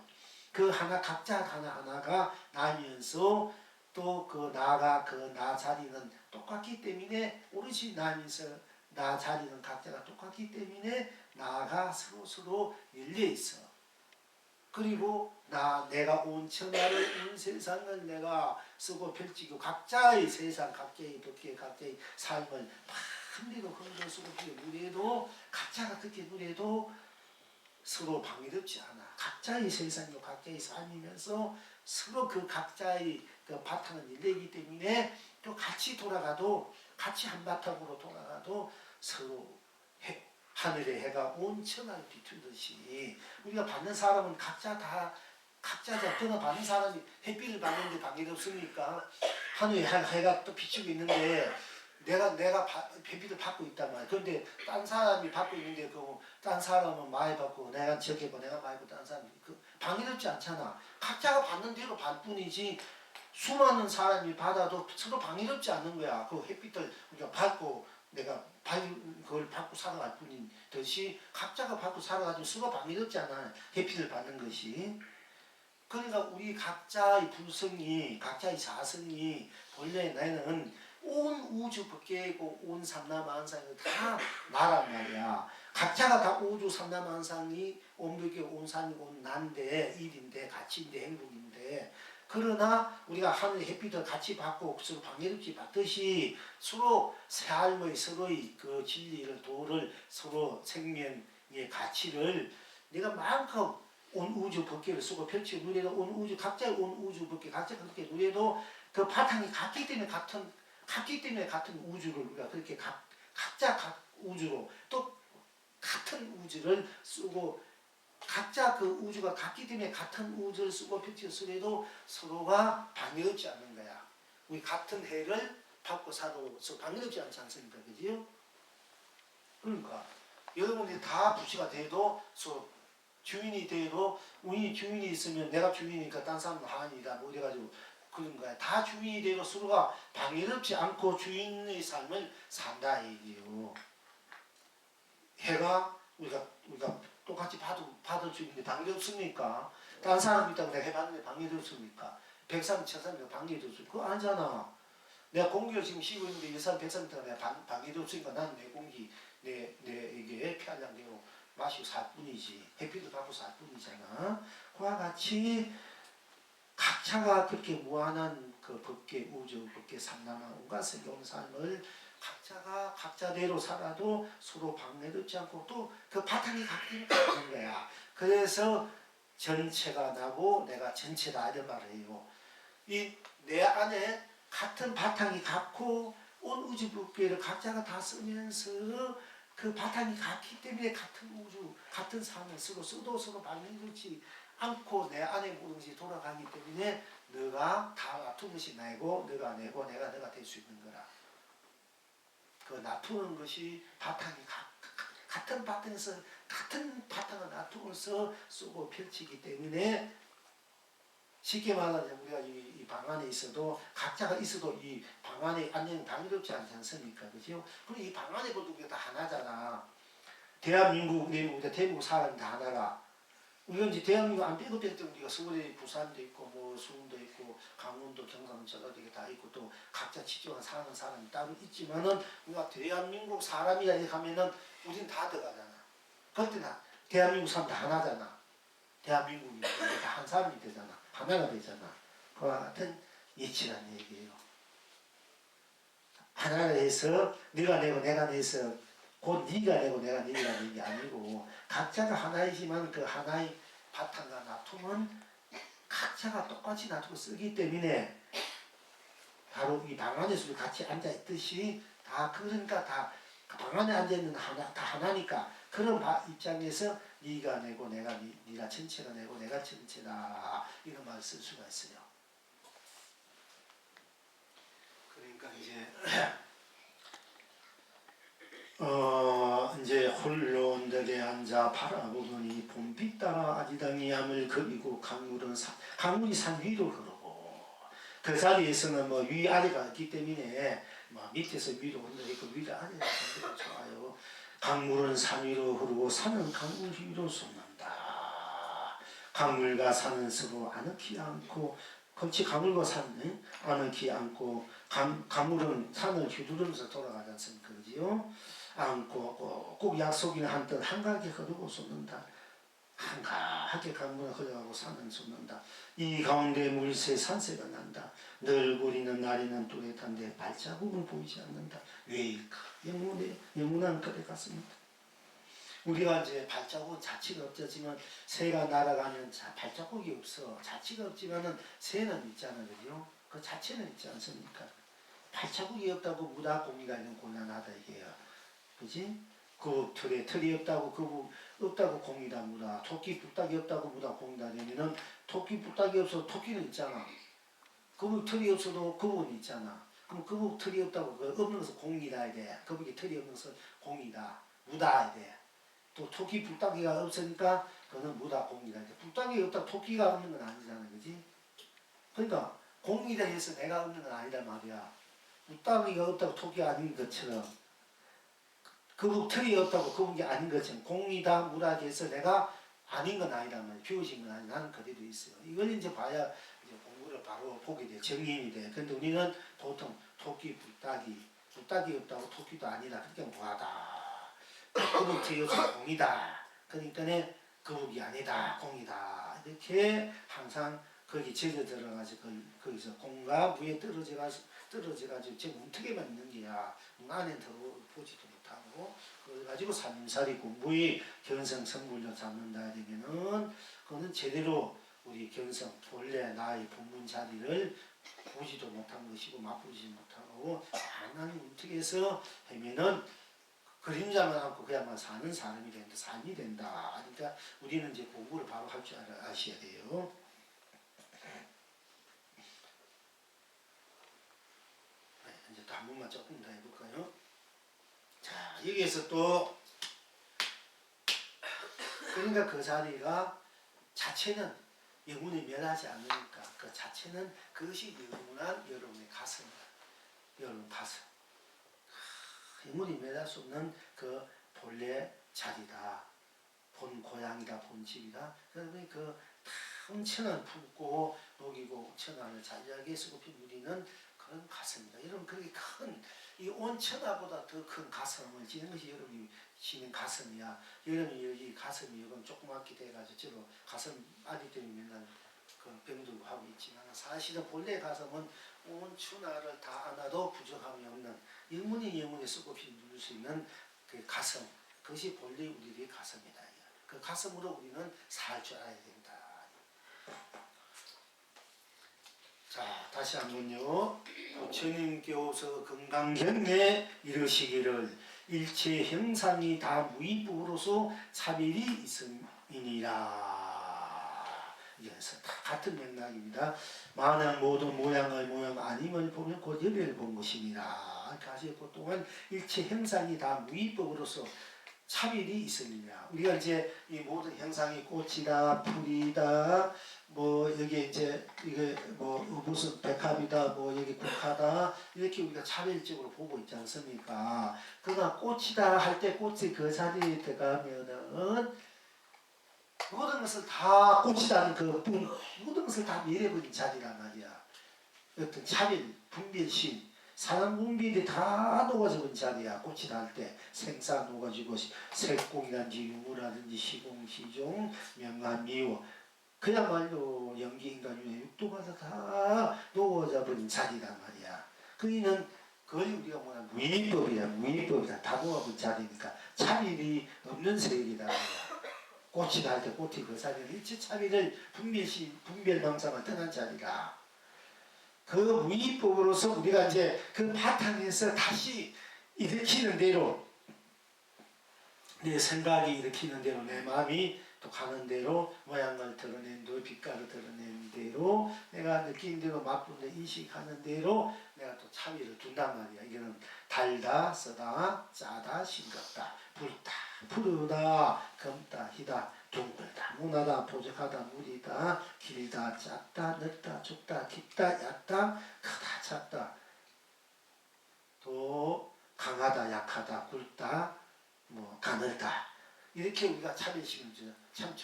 그 하나 각자 하나하나가 나면서 또 그 나가 그 나 자리는 똑같기 때문에 오롯이 나면서 나 자리는 각자가 똑같기 때문에 나가 서로 열려 있어. 그리고 내가 온 천하를 온 세상을 내가 쓰고 펼치고 각자의 세상 각자의 법계 각자의 삶을 한데도 그런 쓰고 누려도 각자가 그렇게 누려도 서로 방해롭지 않아. 각자의 세상이고 각자의 삶이면서 서로 그 각자의 그 바탕을 일내기 때문에 또 같이 돌아가도 같이 한바탕으로 돌아가도 서로 하늘의 해가 온 천하를 비추듯이 우리가 받는 사람은 각자 그나 받는 사람이 햇빛을 받는데 방해없으니까 하늘의 해가 또 비추고 있는데 내가 햇빛을 받고 있단 말이야. 그런데 딴 사람이 받고 있는데 딴 사람은 많이 받고 내가 적게 받고 내가 많이 받고 딴 사람이 방해롭지 않잖아. 각자가 받는 대로 받을 뿐이지 수많은 사람이 받아도 서로 방해롭지 않는 거야. 그 햇빛을 우리가 받고 내가 그걸 받고 살아갈 뿐인 듯이 각자가 받고 살아가지고 서로 방해롭지 않아. 햇빛을 받는 것이. 그러니까 우리 각자의 불성이 각자의 자성이 본래 나는 온 우주 법계고 온 삼라만상이 다 나란 말이야. 각자가 다 우주 삼라만상이 온 법계 온 산이 온 난데 일인데 가치인데 행복인데 그러나 우리가 하늘 햇빛을 같이 받고 서로 방해롭지 받듯이 서로 삶의 서로의 그 진리를 도를 서로 생명의 가치를 내가 마음껏 온 우주 법계를 쓰고 펼쳐 누려도 온 우주 각자의 온 우주 법계 각자 그렇게 누려도 그 바탕이 같기 때문에 같은 우주를 우리가 그렇게 각자 각 우주로 또 같은 우주를 쓰고 각자 그 우주가 같기 때문에 같은 우주를 쓰고 펼쳐 쓰려도 서로가 방해없지 않는 거야. 우리 같은 해를 받고 살아서 방해없지 않지 않습니까? 그지요? 그러니까 여러분들이 다 부치가 돼도 서로 주인이 돼도 우리 주인이 있으면 내가 주인이니까 딴 사람은 하인이다 뭐 이래가지고 그런 거야. 다 주인이 되고 서로가 방해롭지 않고 주인의 삶을 산다 이게요. 해가 우리가 똑같이 받을 수 있는데 방해없습니까? 딴 사람 있다고 내가 해봤는데 방해없습니까? 103, 1003이 방해없습니까? 그거 아니잖아. 내가 공기를 지금 쉬고 있는데 이 사람 103m 내가 방해없으니까 나는 내 공기 이게 피한량되고 마시고 살 뿐이지. 햇빛을 받고 살 뿐이잖아. 그와 같이 각자가 그렇게 무한한 그 법계, 우주, 법계, 삼라만 온갖 세계 온 삶을 각자가 각자대로 살아도 서로 방해되지 않고 또 그 바탕이 같은 거야. 그래서 전체가 나고 내가 전체다 이런 말을 해요. 이 내 안에 같은 바탕이 같고 온 우주 법계를 각자가 다 쓰면서 그 바탕이 같기 때문에 같은 우주, 같은 삶을 써도 서로 방해되지 않고 내 안에 모든 것이 돌아가기 때문에 너가 다 놔둔 것이 나이고 너가 내고 내가 너가 될 수 있는 거라. 그 놔두는 것이 바탕이 같은 바탕에서 같은 바탕을 놔두고서 쓰고 펼치기 때문에 쉽게 말하자면 우리가 이 방 안에 있어도 각자가 있어도 이 방 안에 안녕이 방해롭지 않지 않습니까? 그죠? 그리고 이 방 안에 보도 우리가 다 하나잖아. 대한민국, 우리가 대한민국 사람이 다 하나라. 우리가 이제 대한민국 안 빼고 뺄 때 우리가 서울에 부산도 있고 뭐 수원도 있고 강원도 경상도 저도 다 있고 또 각자 지정한 사는 사람이 따로 있지만은 우리가 대한민국 사람이라 하면은 우리는 다 들어가잖아. 그럴 때는 대한민국 사람 다 하나잖아. 대한민국이 다 한 사람이 되잖아. 하나가 되잖아. 그와 같은 이치란 얘기예요. 하나가 돼서 네가 내고 내가 내서 곧 네가 내고 내가 내라는 게 아니고 각자가 하나이지만 그 하나의 바탕과 놔두면 각자가 똑같이 놔두고 쓰기 때문에 바로 이 방 안에서 같이 앉아 있듯이 다 그러니까 다 방 안에 앉아 있는 하나 다 하나니까 그런 입장에서 네가 내고 내가 네가 전체가 내고 내가 전체다 이런 말을 쓸 수가 있어요. 그러니까 이제 이제 홀로온덕에 앉아 바라보더니 봄빛 따라 아지당이 ям을 그리고 강물이 산 위로 흐르고 그 자리에서는 뭐 위아래가 있기 때문에 뭐 밑에서 위로 흘러있고 위로 아래가 흐르고 좋아요. 강물은 산 위로 흐르고 산은 강물 위로 솟는다. 강물과 산은 서로 아늑히 않고 그렇지 강물과 산은 아늑히 않고 강물은 산을 휘두르면서 돌아가지 않습니까? 그지요? 않고 꼭 약속이나 한뜻 한가하게 흐르고 솟는다. 한가하게 강물을 흘러가고 산은 솟는다. 이 가운데 물새 산새가 난다. 널고리는 나리는 뚜렷한데 발자국은 보이지 않는다. 왜일까? 영원한 그대 같습니다. 우리가 이제 발자국 자취가 없지만 새가 날아가면 발자국이 없어. 자취가 없지만은 새는 있잖아요. 그죠? 그 자체는 있지 않습니까? 발자국이 없다고 무다 공기가 있는 곤란하다 이게요. 그지? 그 틀이 없다고 없다고 공이다 무다. 토끼 뿔딱이 없다고 무다 공이다 되면은 토끼 뿔딱이 없어도 토끼는 있잖아. 거북이 틀이 없어도 거북은 있잖아. 그럼 거북 틀이 없다고 그 없는 것은 공이다 해야 돼. 거북이 틀이 없는 것은 공이다. 무다 해야 돼. 또 토끼 뿔딱이가 없으니까 그거는 무다 공이다. 뿔딱이가 없다 토끼가 없는 건 아니잖아. 그지? 그러니까 공이다 해서 내가 없는 건 아니다 말이야. 땅이가 없다고 토끼가 아닌 것처럼 거북 털이 없다고 거북이 아닌 것처럼 공이다 무라 해서 내가 아닌 건 아니다 말이야. 비워진 건 아니다. 나는 그대로 있어요. 이걸 이제 봐야 이제 공부를 바로 보게 돼. 정인이 돼. 근데 우리는 보통 토끼, 뿔딱이 없다고 토끼도 아니다. 그렇게 뭐하다. 거북 털이 없어 공이다. 그러니까 거북이 아니다. 공이다. 이렇게 항상 거기 젖어 들어가서 거기서 공과 무에 떨어져가지고 지금 움트게만 있는 게야. 안에 들어보지도 못하고 그래가지고 삼림살이고 무의 견성 성불로 잡는다 되면은 그거는 제대로 우리 견성 본래 나의 본문 자리를 보지도 못한 것이고 맛보지 못하고 하나님 움트게서 하면은 그림자만 안고 그야만 사는 사람이 된다. 삶이 된다. 그러니까 우리는 이제 공부를 바로 할 줄 아셔야 돼요. 이제 또 한 번만 조금 더 해볼까요? 자, 여기에서 또 그러니까 그 자리가 자체는 영혼이 멸하지 않으니까 그 자체는 그것이 영원한 여러분의 가슴이다. 여러분 가슴. 영혼이 멸할 수 없는 그 본래 자리다. 본 고향이다. 본 집이다. 그러니 그 엄청난 붓고 녹이고 천하를 자리하게 쓰고 누리는 그런 가슴이다. 여러분 그렇게 큰 이 온 천하보다 더 큰 가슴을 지는 것이 여러분이 지는 가슴이야. 여러분이 여기 가슴이 여러분 조그맣게 돼가지고 저로 가슴 아직도 맨날 그 병들고 하고 있지만 사실은 본래 가슴은 온 천하를 다 안아도 부족함이 없는 영문이 썩없이 누릴 수 있는 그 가슴. 그것이 본래 우리의 가슴이다. 그 가슴으로 우리는 살 줄 알아야 된다. 자, 다시 한번요. 부처님께서 건강경에 이르시기를 일체 형상이 다 무의법으로서 차별이 있음이니라. 그래서 다 같은 맥락입니다. 만약 모든 모양의 모양 아님을 보면 곧 열을 본 것이니라. 이렇게 하셨고 또한 일체 형상이 다 무의법으로서 차별이 있습니다. 우리가 이제 이 모든 형상이 꽃이다, 풀이다, 뭐 여기 이제 이게 뭐 무슨 백합이다, 뭐 여기 국화다 이렇게 우리가 차별적으로 보고 있지 않습니까? 그러나 꽃이다 할 때 꽃이 그 자리에 들어가면은 모든 것을 다 꽃이라는 그 모든 것을 다 밀어버린 자리란 말이야. 어떤 차별, 분별심. 사람 분별이 다 녹아져본 자리야. 꽃이 날 때 생사 녹아지고 색공이라든지 유무라든지 시공시종 명암미호 그야말로 연기인간유의 육도마다 다 녹아져버린 자리란 말이야. 그이는 그걸 우리가 뭐냐 무의법이다. 다 녹아본 자리니까 차별이 없는 세계이다 말이야. 꽃이 날 때 꽃이 그 자리는 일체 차별을 분별망상을 떠난 자리다. 그 무의법으로서 우리가 이제 그 바탕에서 다시 일으키는 대로 내 생각이 일으키는 대로 내 마음이 또 가는 대로 모양을 드러낸 대로 빛깔을 드러낸 대로 내가 느끼는 대로 맛본 대로 인식하는 대로 내가 또 차별을 둔단 말이야. 이거는 달다, 쓰다, 짜다, 싱겁다, 붉다, 푸르다, 검다, 희다, 둥글다, 무나다, 보적하다, 무리다, 길다, 작다, 넓다, 좁다, 깊다, 얕다, 크다, 작다, 또 강하다, 약하다, 굵다, 뭐 가늘다. 이렇게 우리가 차별심을 주죠. 참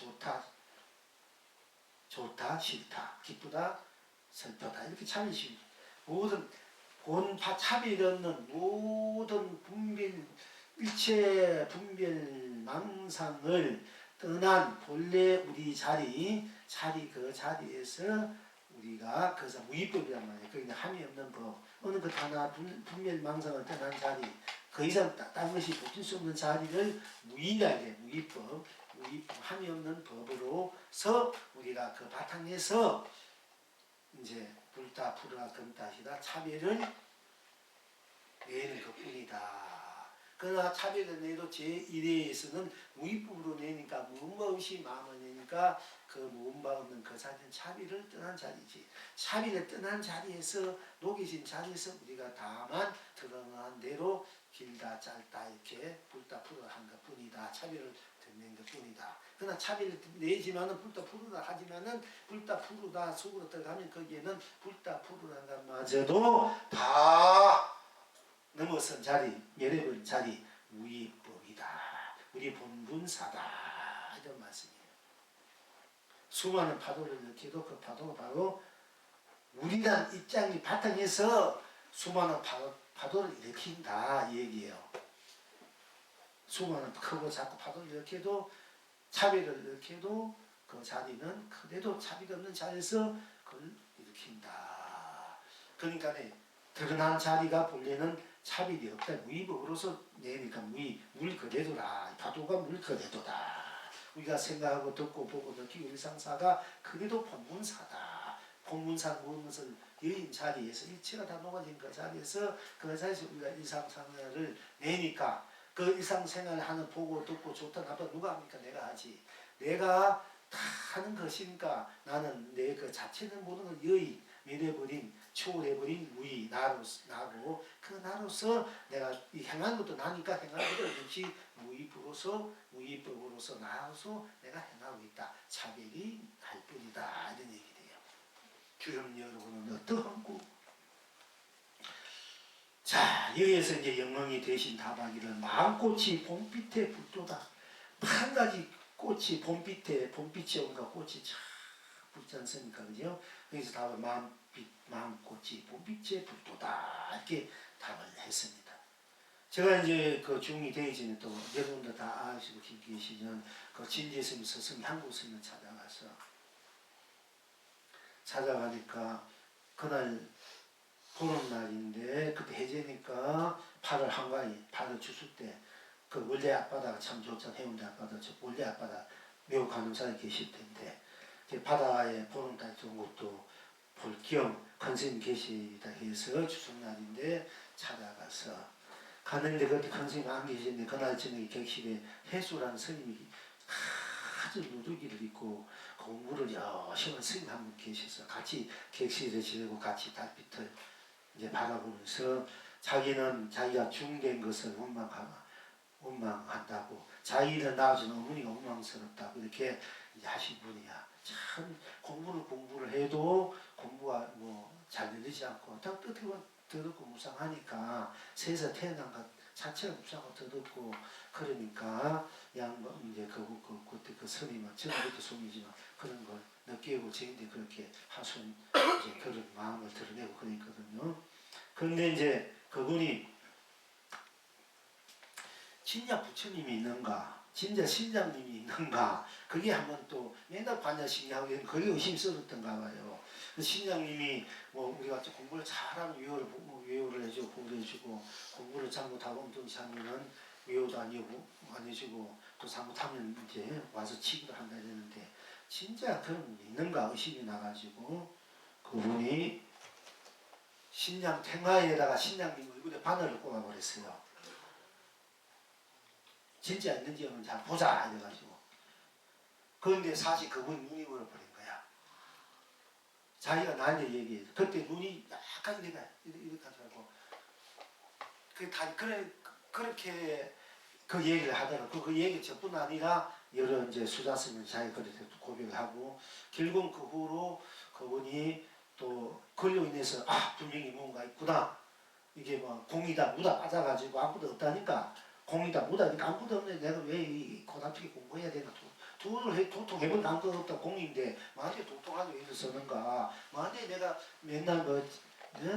좋다, 싫다, 기쁘다, 슬프다. 이렇게 차별심. 모든 본파 차별 없는 모든 일체 분별망상을 떠난 본래 우리 자리 그 자리에서 우리가 그래서 무의법이란 말이에요. 그러니까 함이 없는 법. 어느 것 하나 분별망상을 떠난 자리. 그 이상 딴 것이 붙일 수 없는 자리를 무의라게 무의법, 함이 없는 법으로서 우리가 그 바탕에서 이제 불다, 푸르다, 검다, 희다 차별을 내는 것뿐이다. 그러나 차별을 내도 제1회에서는 무의법으로 내니까 무음바 없이 마음을 내니까 그 무음바 없는 그 자리는 차별을 떠난 자리지. 차별을 떠난 자리에서 녹여진 자리에서 우리가 다만 드러난 대로 길다 짧다 이렇게 불다 푸르다 한 것뿐이다. 차별을 낸 것뿐이다. 그러나 차별을 내지만은 불다 푸르다 하지만은 불다 푸르다 속으로 들어가면 거기에는 불다 푸르다 자리마저도 다 넘어선 자리, 멸해버린 자리 무위법이다. 우리 본분사다. 이런 말씀이에요. 수많은 파도를 일으켜도 그 파도가 바로 우리란 입장이 바탕에서 수많은 파도를 일으킨다 이 얘기예요. 수많은 크고 작고 파도를 일으켜도 차별을 일으켜도 그 자리는 그래도 차별 없는 자리에서 그걸 일으킨다. 그러니까 드러난 자리가 본래는 차별이 없다. 무위법으로서 내니까 물 그대로라. 파도가 물 그대로다. 우리가 생각하고 듣고 보고 느끼고 일상사가 그래도 본문사다. 본문사는 모든 것을 여인 자리에서 일체가 다 녹아진 그 자리에서 그 자리에서 우리가 일상생활을 내니까 그 일상생활을 하는 보고 듣고 좋다 나쁘다 누가 합니까? 내가 하지. 내가 다 하는 것이니까 나는 내 그 자체는 모든 걸 여의 멸해버린 초월해버린 무의 나고 그 나로서 내가 이 행하는 것도 나니까 행하는 것도 역시 무의법으로서 나로서 내가 행하고 있다. 차별이 할 뿐이다. 이런 얘기 돼요. 주름 여러분은 어떠한고? 자, 여기에서 이제 영롱이 대신 답하기를 마음꽃이 봄빛에 불도다. 한 가지 꽃이 봄빛이 오니까 꽃이 참 붙지 않습니까? 그죠? 그래서 답을 마음꽃이 봄빛에 불도다. 이렇게 답을 했습니다. 제가 이제 그 중2 되기 전에 또 여러분들 다 아시고 계시는 그 진지스님 스승, 한국 스님을 찾아가니까 그날 보름날인데 그때 해제니까 8월 한가위 8월 추수 때 그 원래 앞바다가 참 좋잖아. 해운대 앞바다 저 원래 앞바다 매우 가늠산에 계실 텐데 바다에 보름달 좋은 것도 볼 겸 큰 스님 계시다 해서 추석날인데 찾아가서 갔는데 그때 큰 스님 안 계시는데 그날 저녁에 객실에 해수라는 스님이 아주 누더기를 입고 공부를 열심히 한 스님 한 분 계셔서 같이 객실에 지내고 같이 달빛을 이제 바라보면서 자기는 자기가 중된 것을 원망한다고 자기를 낳아준 어머니가 원망스럽다고 이렇게 이제 하신 분이야. 참 공부를 해도 공부가 뭐 잘 되지 않고 딱 뜻하고 더럽고 무상하니까 세상 태어난 것 자체가 무상하고 더럽고 그러니까 양반 이제 그때 그 스님은 지금부터 속이지만 그런 걸 느끼고 저인데 그렇게 하순 이제 그런 마음을 드러내고 그랬거든요. 그런데 이제 그분이 진짜 부처님이 있는가, 진짜 신장님이 있는가, 그게 한번 또 맨날 반야신경하고 그게 의심스럽던가 봐요. 신장님이 뭐 우리가 공부를 잘하면 위호를 해주고 공부를 해주고 공부를 잘못하고 엉뚱이 하면은 위호도 안 해주고 또 잘못하면 이제 와서 치기도 한다 이러는데 진짜 그런 게 있는가 의심이 나가지고 그분이 신장 탱화에다가 신장님 얼굴에 바늘을 꼽아버렸어요. 진짜 있는지 없는지 한번 보자 이래가지고 그런데 사실 그분이 눈이 멀어버린 거야. 자기가 나한테 얘기해서 그때 눈이 약간 이렇게 하더라고. 그렇게 그 얘기를 하더라고. 그 얘기 저뿐 아니라 여러 이제 수자스님 자기 그렇게 고백을 하고 결국 그 후로 그분이 또 그걸로 인해서 분명히 뭔가 있구나. 이게 뭐 공이다 무다 빠져가지고 아무도 없다니까 공이다 무다니까 아무도 없는데 내가 왜 고단하게 공부해야 되나 도통해본 아무도 없다 공인데 만약에 도통하게 왜 쓰는가 만약에 내가 맨날 뭐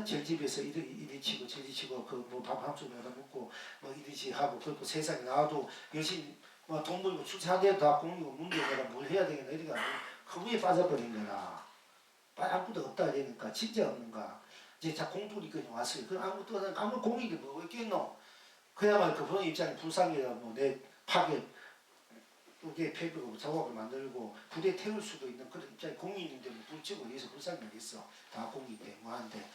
절집에서 이리 치고 저리 치고 그 뭐 밥 한 술 내다 먹고 뭐 이리지 하고 그리고 세상에 나와도 열심히 뭐 돈 벌고 출산해도 다 공이고 문제 내가 뭘 해야 되겠나 이렇게 그거에 빠져버린 거라 아무도 없다 이러니까 진짜 없는가 이제 자 공부니까 왔어요. 그럼 아무 공익이 뭐 있겠노? 그야말로 그분 입장에 불쌍해야 뭐내 파괴 그게 폐부고 작업을 만들고 부대 태울 수도 있는 그런 입장에 공익인데 뭐 불치고 위해서 불쌍하겠어. 다 공익인데 뭐한데.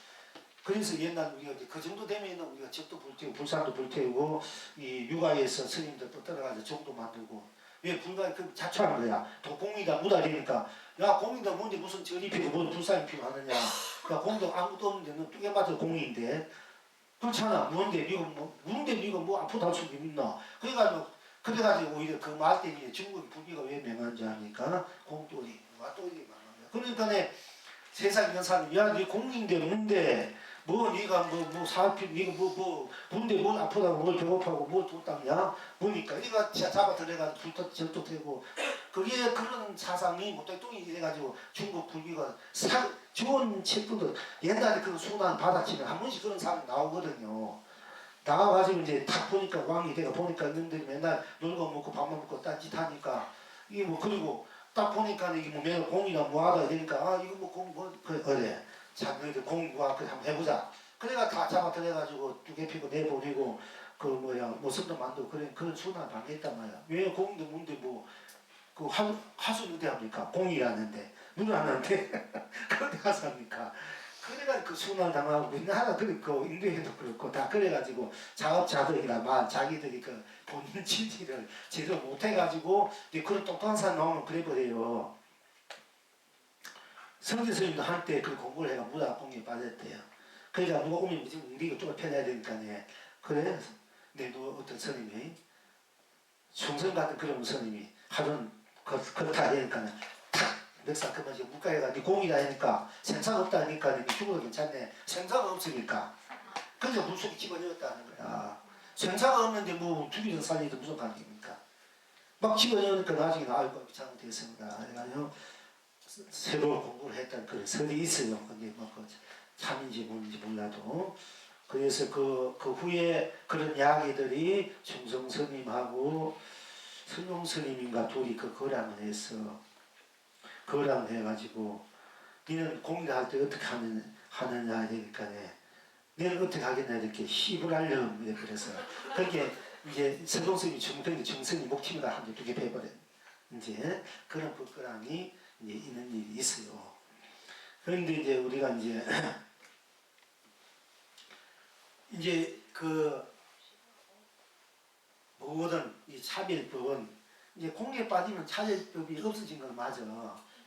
그래서 옛날 우리가 그 정도 되면 우리가 집도 불태우고 불산도 불태우고 이 육아에서 스님들 또 따라가서 정도 만들고 왜 불가 그 자초한 거야. 또 공이다 무다 되니까 야 공이다 뭔데 무슨 절이 피고 뭔 불상이 피고 하느냐. 야 공도 아무것도 없는데 너 뚜개 맞을 공인데 그렇잖아. 뭔데 니가 뭔데 니가 뭐 아프다 할 수도 있나. 그래가지고 오히려 그 말 때문에 중국이 불교가 왜 명한지 하니까 공돌이 와돌이 말합니다. 그러니까 세상에 있는 사람이 야네 공인데 뭔데 뭐 네가 뭐 사업비 네가 뭐 뭔데 뭘 아프다고 뭘 배고파고 뭘 뒀다냐 보니까 네가 잡아 들어가지고 불도 절도 되고 그게 그런 사상이 뭐 똥이 이래가지고 중국 불교가 좋은 책들도 옛날에 그런 수단 받아치면 한 번씩 그런 사람이 나오거든요. 나와가지고 이제 딱 보니까 왕이 내가 보니까 이놈들이 맨날 놀고 먹고 밥만 먹고 딴짓하니까 이게 뭐 그리고 딱 보니까 이게 뭐 매일 공이나 뭐하다 이러니까 아 이거 뭐 공 뭐 그래 자 너희들 공 뭐하 그래 한번 해보자. 그래가 다 잡아들여가지고 두개 피고 내보내고 그 뭐야 모습도 만들고 그런 순환 방해했단 말이야. 왜 공도 뭔데 뭐 그 하수는 대 합니까? 공이라는데 눈을 안 하는데 그런데 하수합니까? 그래가지고 그 순환 당하고 우리나라 그렇고 인도에도 그렇고 다 그래가지고 자업자득이라 말 자기들이 그 본인 진지를 제대로 못해가지고 그런 똑똑한 사람 나오면 그래버려요. 성진 스님도 한때 그 공부를 해가 무다 공에 빠졌대요. 그러니까 누가 오면 우리가 좀 편해야 되니까요. 그래 근데 어떤 스님이 충성 같은 그런 스님이 하루는 그렇다 하니까 탁 멱살 그만지 물가에가 네 공이다 하니까 생사가 없다 하니까 네 죽어도 괜찮네. 생사가 없으니까 그래서 물속에 집어넣었다는 거야. 생사가 없는데 뭐 죽이든 살리든 무슨 관계입니까? 막 집어넣으니까 나중에 아이고 잘못했습니다. 그래가지고 새로 공부를 했다는 그런 설이 있어요. 근데 뭐 참인지 뭔지 몰라도 그래서 그 후에 그런 이야기들이 충성 스님하고 설용 스님인가 둘이 그 거람을 해서 거람을 해가지고 니는 공부할 때 어떻게 하느냐 이러니까 너는 어떻게 하겠냐 이렇게 시불 하려면 그래서 그렇게 이제 설용 스님이 정성이 목침이다 한두 개 배버린 이제 그런 부끄러움이 이제 있는 일이 있어요. 그런데 이제 우리가 이제 그 모든 이 차별법은 이제 공에 빠지면 차별법이 없어진 건 맞아.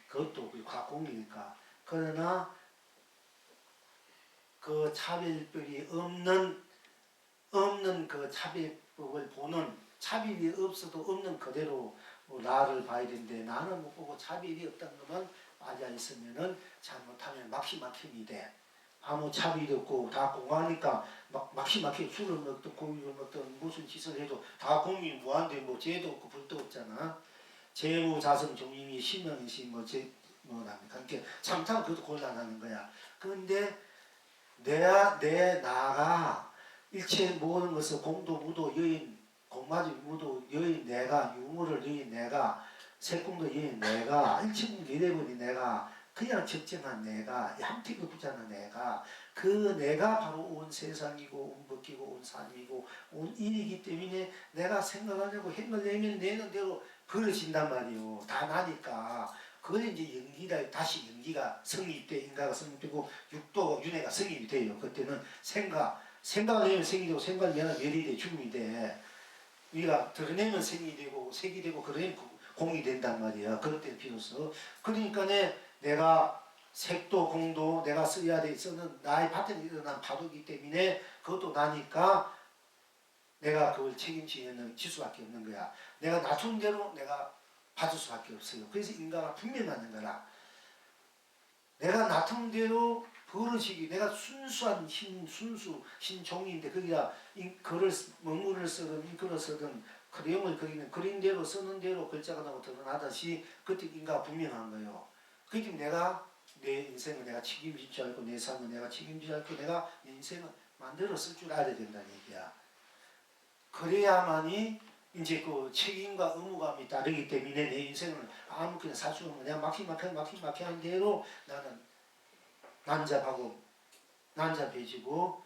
그것도 과공이니까. 그러나 그 차별법이 없는 그 차별법을 보는 차별이 없어도 없는 그대로 나를 봐야 되는데 나는 못 보고 차별이 없다는 것만 빠져 있으면은 잘못하면 막히막힘이 돼. 아무 차별이 없고 다 공하니까 막히막히 술을 먹든 고기를 먹든 무슨 짓을 해도 다 공이 무한데 뭐 죄도 없고 불도 없잖아. 재무 자성 종임이 신명이시 뭐랍니까? 그러니까 참참 그것도 곤란하는 거야. 그런데 내 나가 일체 모든 것을 공도 무도 여인 공마지 무도 여인 내가 유물을 여인 내가 색공도 여인 내가 일체공 이래버린 내가 그냥 적정한 내가 양태그 부자는 내가 그 내가 바로 온 세상이고 온 법기고 온 삶이고 온 일이기 때문에 내가 생각하려고 행을 내면 내는 대로 벌어진단 말이요. 다 나니까 그걸 이제 연기다 다시 연기가 성립돼 인가가 성립되고 육도가 윤회가 성립이 돼요. 그때는 생각을 내면 생이 되고 생각을 내면 멸이 돼 죽음이 돼. 우리가 드러내면 생이 되고 색이 되고 그러면 공이 된단 말이야. 그럴 때 비로소 그러니까 내가 색도 공도 내가 써야 돼 있어는 나의 밭에 일어난 파도이기 때문에 그것도 나니까 내가 그걸 책임지는 수밖에 없는 거야. 내가 낮춘 대로 내가 받을 수밖에 없어요. 그래서 인가가 분명하는 거라. 내가 낮춘 대로 버릇이기 내가 순수한 신종인데 거기다 글을 문구를 쓰든 인글을 쓰든 그림을 그리는 그림대로 쓰는 대로 글자가 나고 드러나듯이 그때 인가가 분명한 거예요. 그러니까 내가 내 인생을 내가 책임질 줄 알고 내 삶을 내가 책임질 줄 알고 내가 내 인생을 만들어 쓸 줄 알아야 된다는 얘기야. 그래야만이 이제 그 책임과 의무감이 따르기 때문에 내 인생을 아무렇게나 살 수 없는 내가 막히한 대로 나는 난잡해지고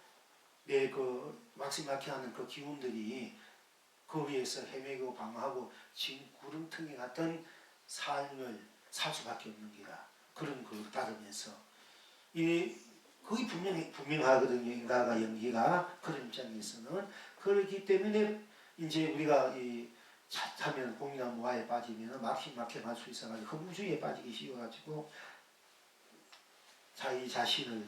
내 그 막히하는 그 기운들이 그 위에서 헤매고 방황하고 지금 구름텅이 같은 삶을 살 수밖에 없는 기라. 그런 걸 받으면서 이 거의 분명하거든요. 인가가 연기가 그런 입장에서는 그렇기 때문에 이제 우리가 이 차타면 공이나 모아에 빠지면 막힘할 수 있어가지고 허무주의에 빠지기 쉬워가지고 자기 자신을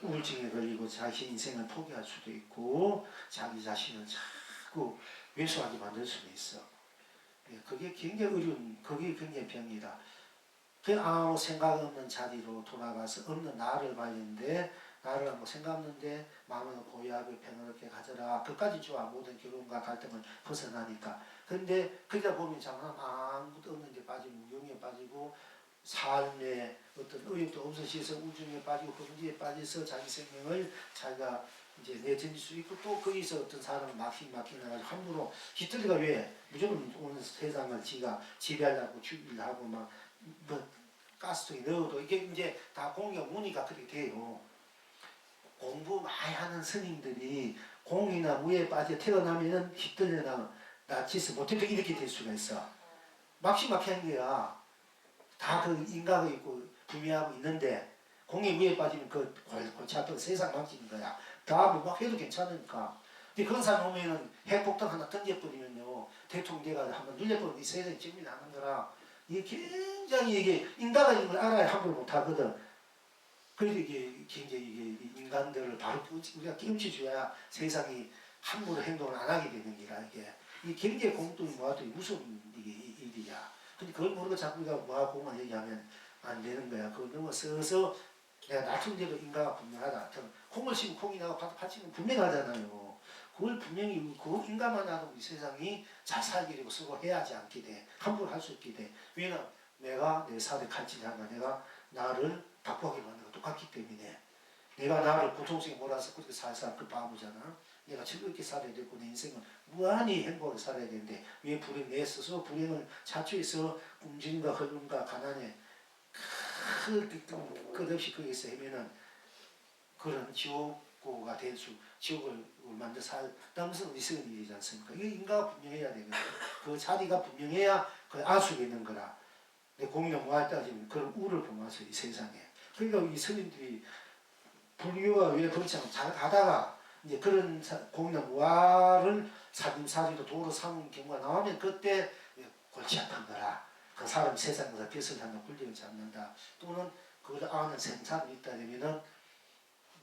우울증에 걸리고 자기 인생을 포기할 수도 있고 자기 자신을 자꾸 왜소하게 만들 수도 있어. 그게 굉장히 어려운 그게 굉장히 병이다. 그 아무 생각 없는 자리로 돌아가서 없는 나를 봤는데 나를 한번 생각 없는데 마음을 고요하게 평화롭게 가져라. 그까지 좋아. 모든 결혼과 갈등을 벗어나니까. 근데 그러다 보면 자꾸만 아무것도 없는 데 빠지고 무용에 빠지고 삶에 어떤 의욕도 없어져서 우중에 빠지고 흥지에 빠져서 자기 생명을 자기가 이제 내던질 수 있고 또 거기서 어떤 사람은 막히나가지고 함부로 히틀러가 왜 무조건 온 세상을 지가 지배하려고 주기를 하고 막 뭐 가스통에 넣어도 이게 이제 다 공격 무늬가 그렇게 돼요. 공부 많이 하는 스님들이 공이나 무에 빠져 태어나면은 히틀러나 나치스 못해도 이렇게 될 수가 있어. 막시막히한 게야. 다 그 인과가 있고 분명하고 있는데 공이 무에 빠지면 그 골치 아픈 세상 망치는 거야. 다 뭐 막 해도 괜찮으니까. 근데 그런 사람 오면은 핵폭탄 하나 던져버리면요. 대통령 돼가 한번 눌려버리면 이 세상이 정리 나는 거라. 이게 굉장히 이게 인과가 있는 걸 알아야 함부로 못하거든. 그래서 이게 굉장히 이게 인간들을 바로 우리가 깨우쳐줘야 세상이 함부로 행동을 안 하게 되는 게라 이게. 이 경제 공동이 모아도 무서운 이게 일이야. 근데 그걸 모르고 자꾸 우리가 모아공만 얘기하면 안 되는 거야. 그걸 넘어서서 내가 낮춘 대로 인과가 분명하다. 콩을 심으면 콩이 나고 팥이면 분명하잖아요. 그걸 분명히 그 인과만 나도 우리 세상이 잘 살게 되고 수고해야지 않게 돼. 함부로 할 수 있게 돼. 왜냐면 내가 내 사회 칼질하면 내가 나를 바꾸게 만든 거 똑같기 때문에 내가 나를 고통스럽게 몰아서 그렇게 살살 그 바보잖아. 내가 즐겁게 살아야 되고 내 인생은 무한히 행복하게 살아야 되는데 왜 불행 내 스스로 불행을 자초해서 꿈진과 허름과 가난에 끝없이 거기서 헤매는 그런 지옥고가 될 수, 지옥을 만들어 살다는 것은 어리석은 일이지 않습니까? 이게 인과가 분명해야 되거든. 그 자리가 분명해야 그 알 수가 있는 거라. 내 공인을 모아 따지면 그런 우를 보면서 이 세상에. 그러니까 이 스님들이 불교가 왜 그렇지 않고 잘 가다가 이제 그런 공인을 모아를 사림사리로 도로 삼은 경우가 나오면 그때 골치 아픈 거라. 그 사람이 세상에서 벼슬 하나 굴리지 않는다. 또는 그걸 아는 생사를 있다 되면은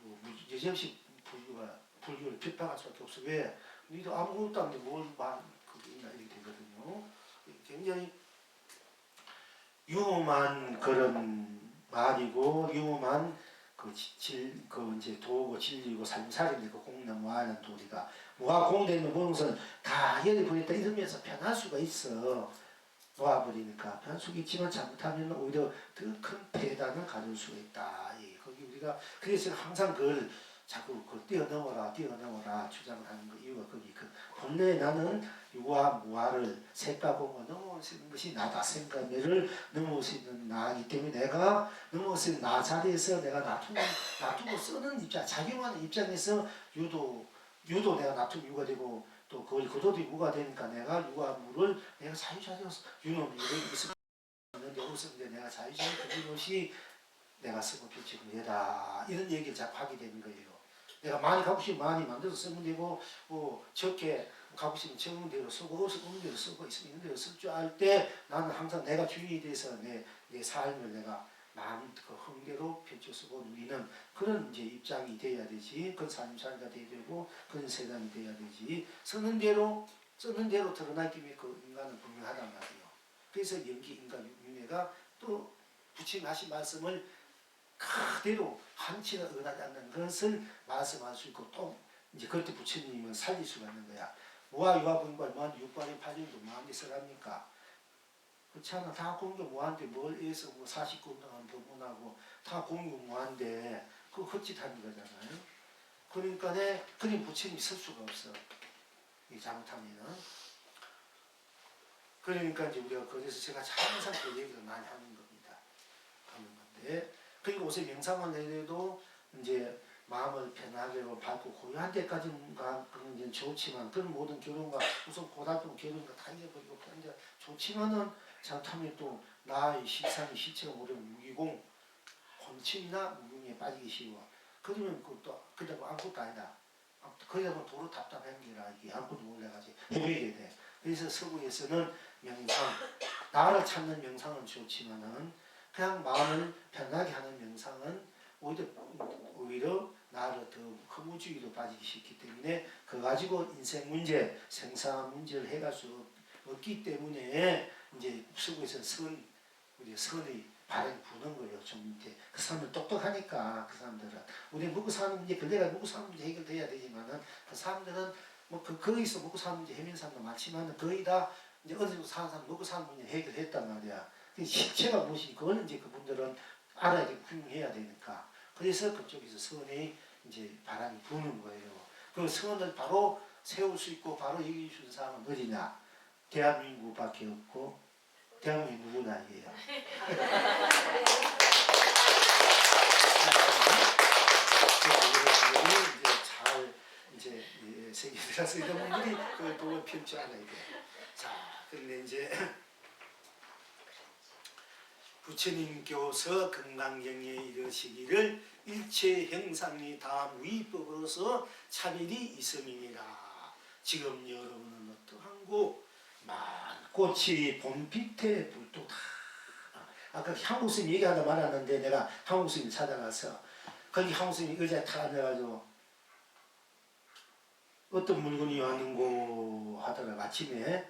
뭐 여지없이 불교를 비판할 수밖에 없어. 왜? 니도 아무것도 안 돼. 뭘 그게 있나 이렇게 되거든요. 굉장히 유험한 그런 말이고 유험한 그 이제 도고 진리고 삶살인데 그 공나무하는 도리가 무화 공되면 무엇은 다 열어버렸다 이러면서 변할 수가 있어. 놓아버리니까 변할 수가 있지만 잘못하면 오히려 더 큰 폐단을 가질 수가 있다. 예, 거기 우리가 그래서 항상 그걸 자꾸 뛰어넘어라 주장을 하는 거 이유가 거기 그 본래 나는 유와 무화를 색과 공을 넘어올 수 있는 것이 나다. 생각을 넘어올 수 있는 나이기 때문에 내가 넘어올 수 있는 나 자리에서 내가 놔두고 쓰는 입장, 작용하는 입장에서 유도 내가 놔두고 유가 되고 또 그걸 그도도 유가 되니까 내가 유와 무를 내가 자유자재로 유는 이렇게 있었는데 없었는데 내가 자유자재 그런 것이 내가 쓰고 비치고 되다 이런 얘기를 자꾸 하게 되는 거예요. 내가 많이 갖고 싶으면 많이 만들어서 쓰면 되고 뭐 적게 갖고 싶으면 적은 대로 쓰고 없는 대로 쓰고 있으면 있는 대로 쓸 줄 알 때 나는 항상 내가 주인이 돼서 내 삶을 내가 마음 그 흥대로 펼쳐 쓰고 누리는 그런 이제 입장이 돼야 되지. 그런 삶살이가 돼야 되고 그런 세상이 돼야 되지. 쓰는 대로 드러나기 위해 그 인간은 분명하단 말이에요. 그래서 연기 인간 윤회가 또 부처님 하신 말씀을 그대로 한치가 어긋나지 않는 것을 말씀할 수 있고 또 이제 그때 부처님은 살릴 수가 있는 거야. 무아 유아 분과 무한 육발의 파전도 무한대 쓰랍니까? 그렇지 않아. 다 공교 무한대 뭘 해서 뭐 49만 법문하고 다 공교 무한대 그거 헛짓하는 거잖아요. 그러니까 그림 부처님이 쓸 수가 없어. 이 잘못하면은. 그러니까 이제 우리가 그래서 제가 항상 그 얘기를 많이 하는 겁니다. 하는 건데. 그리고 옷에 명상을 내려도 이제 마음을 편하게 밝고 고요한 데까지는 그런 좋지만 그런 모든 결혼과 우선 고등학교 결혼과 다 잊어버리고 이제 좋지만은 잘못하면 또 나의 시상이 시체가 오르면 무기공 혼침이나 무용에 빠지기 쉬워. 그러면 그것도 그냥 아무것도 아니다. 그러다 도로 답답한 게라 이게 아무것도 몰라가지고 헤매게 돼. 그래서 서구에서는 명상, 나를 찾는 명상은 좋지만은 그냥 마음을 편하게 하는 명상은 오히려 나를 더 허무주의로 빠지기 쉽기 때문에 그거 가지고 인생 문제, 생사 문제를 해갈 수 없기 때문에 이제 서구에서 우리 선의 바람이 부는 거예요. 좀 이제 그 사람들 똑똑하니까 그 사람들은 우리 먹고 사는 문제 근래가 먹고 사는 문제 해결돼야 되지만은 그 사람들은 뭐 거기서 먹고 사는 문제 해결 사람도 많지만은 거의 다 이제 어느 정도 사는 사람 먹고 사는 문제 해결했단 말이야. 실체가 무엇이 그거는 이제 그분들은 알아야 되고 분명해야 되니까 그래서 그쪽에서 선이 이제 바람이 부는 거예요. 그 선을 바로 세울 수 있고 바로 얘기해 주는 사람은 어디냐? 대한민국밖에 없고 대한민국 누구나 아니에요. 이제 세계 들어서 이런 분들이 그걸 보고 펼쳐 알아야 돼요. 자, 그런데 이제 부처님께서 금강경에 이르시기를 일체 형상이 다 무위법으로서 차별이 있음이니라. 지금 여러분은 어떠한고 꽃이 봄빛에 불도다. 아까 한국스님 얘기하다 말았는데 내가 한국스님 찾아가서 거기 한국스님 의자에 탁 앉아가지고 어떤 물건이 왔는고 하다가 아침에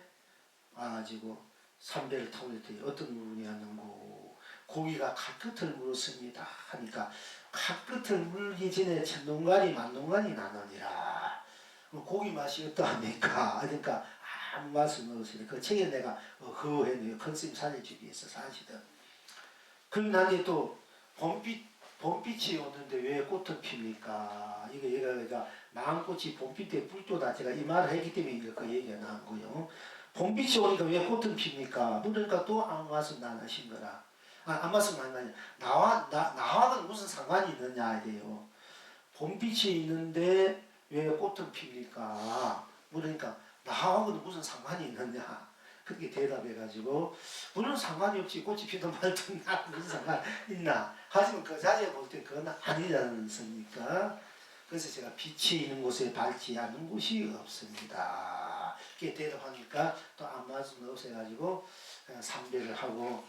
와가지고 삼배를 타고 있더니 어떤 물건이 왔는고 고기가 칼끝을 물었습니다 하니까 칼끝을 물기 전에 첫농간이 만농간이 나느니라. 고기 맛이 어떠합니까? 그러니까 아무 말씀 없으니 그 책에 내가 그거했네요. 컨셉 살려주기 위해서 사실은. 그럼 나한테 또 봄빛이 오는데 왜 꽃을 핍니까? 이거 얘가 마음꽃이 봄빛 때 불도다. 제가 이 말을 했기 때문에 그 얘기가 나온 거예요. 봄빛이 오니까 왜 꽃을 핍니까? 그러니까 또 아무 말씀 안 하신 거라. 아무 말씀 안 하냐. 나와는 무슨 상관이 있느냐 이래요. 봄빛이 있는데 왜 꽃을 핍니까? 그러니까 나하고는 무슨 상관이 있느냐. 그렇게 대답해가지고 물론 상관이 없지. 꽃이 피든 말든 나 무슨 상관 있나. 하지만 그 자리에 볼 때 그건 아니지 않습니까? 그래서 제가 빛이 있는 곳에 밝지 않은 곳이 없습니다. 이렇게 대답하니까 또 아무 말씀 없어가지고 삼배를 하고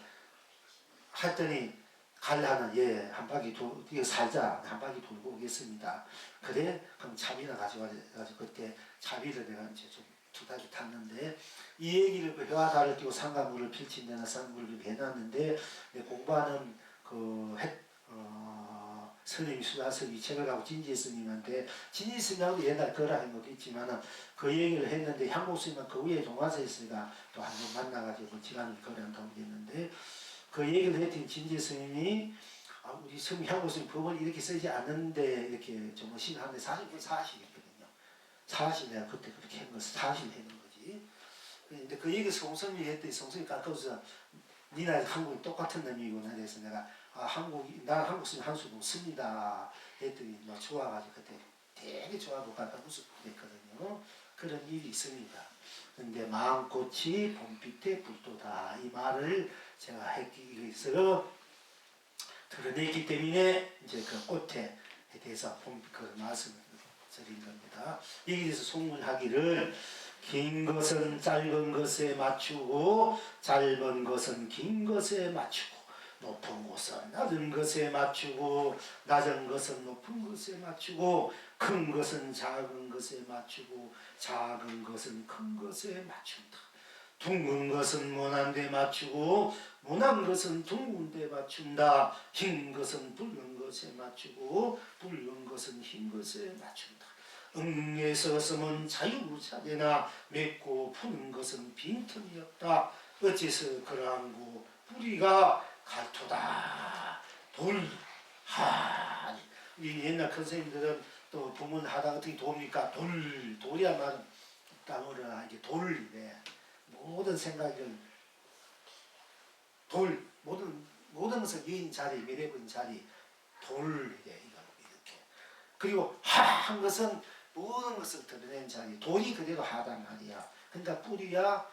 했더니 갈라는 한 바퀴 이거 살자 한 바퀴 돌고 오겠습니다. 그래 그럼 차비나 가져가지고 그때 차비를 내가 이제 좀 두 달이 탔는데 이 얘기를 그 해와 달을 띄고 상가물을 펼친 데나 상물을 해놨는데 공부하는 스님이 수다스님이 책을 하고 진지 스님한테 진지 스님하고 옛날 거라는 것도 있지만 그 얘기를 했는데 향국 스님은 그 위에 동화서 있으니까 또 한 번 만나가지고 지간을 거래한다고 했는데 그 얘기를 했더니 진지 스님이 우리 향국 스님 법을 이렇게 쓰지 않는데 이렇게 좀 신하는데 사실 그건 사실이거든요. 사실 내가 그때 그렇게 한 것은 사실 했는 거지. 근데 그 얘기 성성이 했더니 성성이 깎아서 니나 한국이 똑같은 놈이구나. 그래서 내가 난 한국 스님 한 수도 씁니다. 했더니 막 좋아가지고 그때 되게 좋아하고 깎아 웃었거든요. 그런 일이 있습니다. 근데 마음꽃이 봄빛에 불도다. 이 말을 제가 했기 위해서 드러냈기 때문에 이제 그 꽃에 대해서 그 말씀을 드린 겁니다. 여기에 대해서 송문하기를 긴 것은 짧은 것에 맞추고 짧은 것은 긴 것에 맞추고 높은 것은 낮은 것에 맞추고 낮은 것은 높은 것에 맞추고 큰 것은 작은 것에 맞추고 작은 것은 큰 것에 맞춘다. 둥근 것은 모난 데 맞추고 모난 것은 둥근 데 맞춘다. 흰 것은 붉은 것에 맞추고 붉은 것은 흰 것에 맞춘다. 응에 서서면 자유무차되나 맺고 푸는 것은 빈틈이 없다. 어째서 그러한고 뿌리가 갈토다. 이 옛날 큰 선생님들은 또 부문하다 어떻게 돕니까? 돌이야말로 땅으로 이게 돌이래. 모든 생각을 모든 것을 여인 자리, 매력은 자리, 돌이래 이렇게. 그리고 한 것은 모든 것을 드러낸 자리, 돌이 그대로 하단 말이야. 그러니까 뿌리야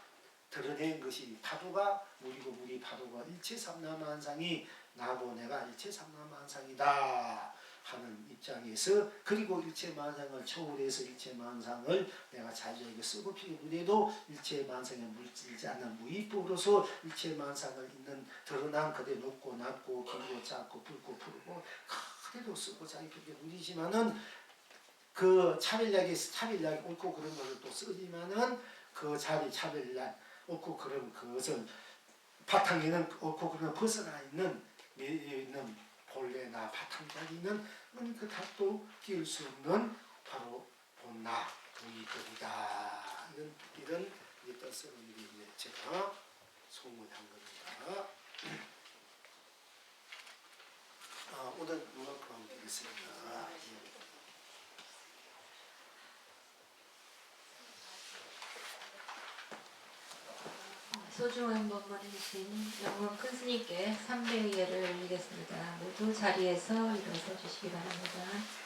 드러낸 것이 파도가 물이고 물이 파도가 일체삼라만상이 나고 내가 일체삼라만상이다 하는 입장에서 그리고 일체만상을 초월해서 일체만상을 내가 자유하게 쓰고 피우더라도 일체만상에 물들지 않는 무위법으로서 일체만상을 있는 드러난 그대 높고 낮고 길고 작고 붉고 푸르고 그대로 쓰고 자기 그렇게 누리지만은 그 차별약이 옳고 그런 것을 또 쓰지만은 그 자리 차별약 옳고 그런 그것을 바탕에는 없고 그러나 벗어나 있는 본래나 바탕자리는 그 탑도 끼울 수 없는 바로 본나 무의법이다. 이런 뜻으로 이제 제가 소문한 겁니다. 오늘 그만 드리겠습니다. 소중한 법문을 주신 영원 큰 스님께 300예를 올리겠습니다. 모두 자리에서 일어서 주시기 바랍니다.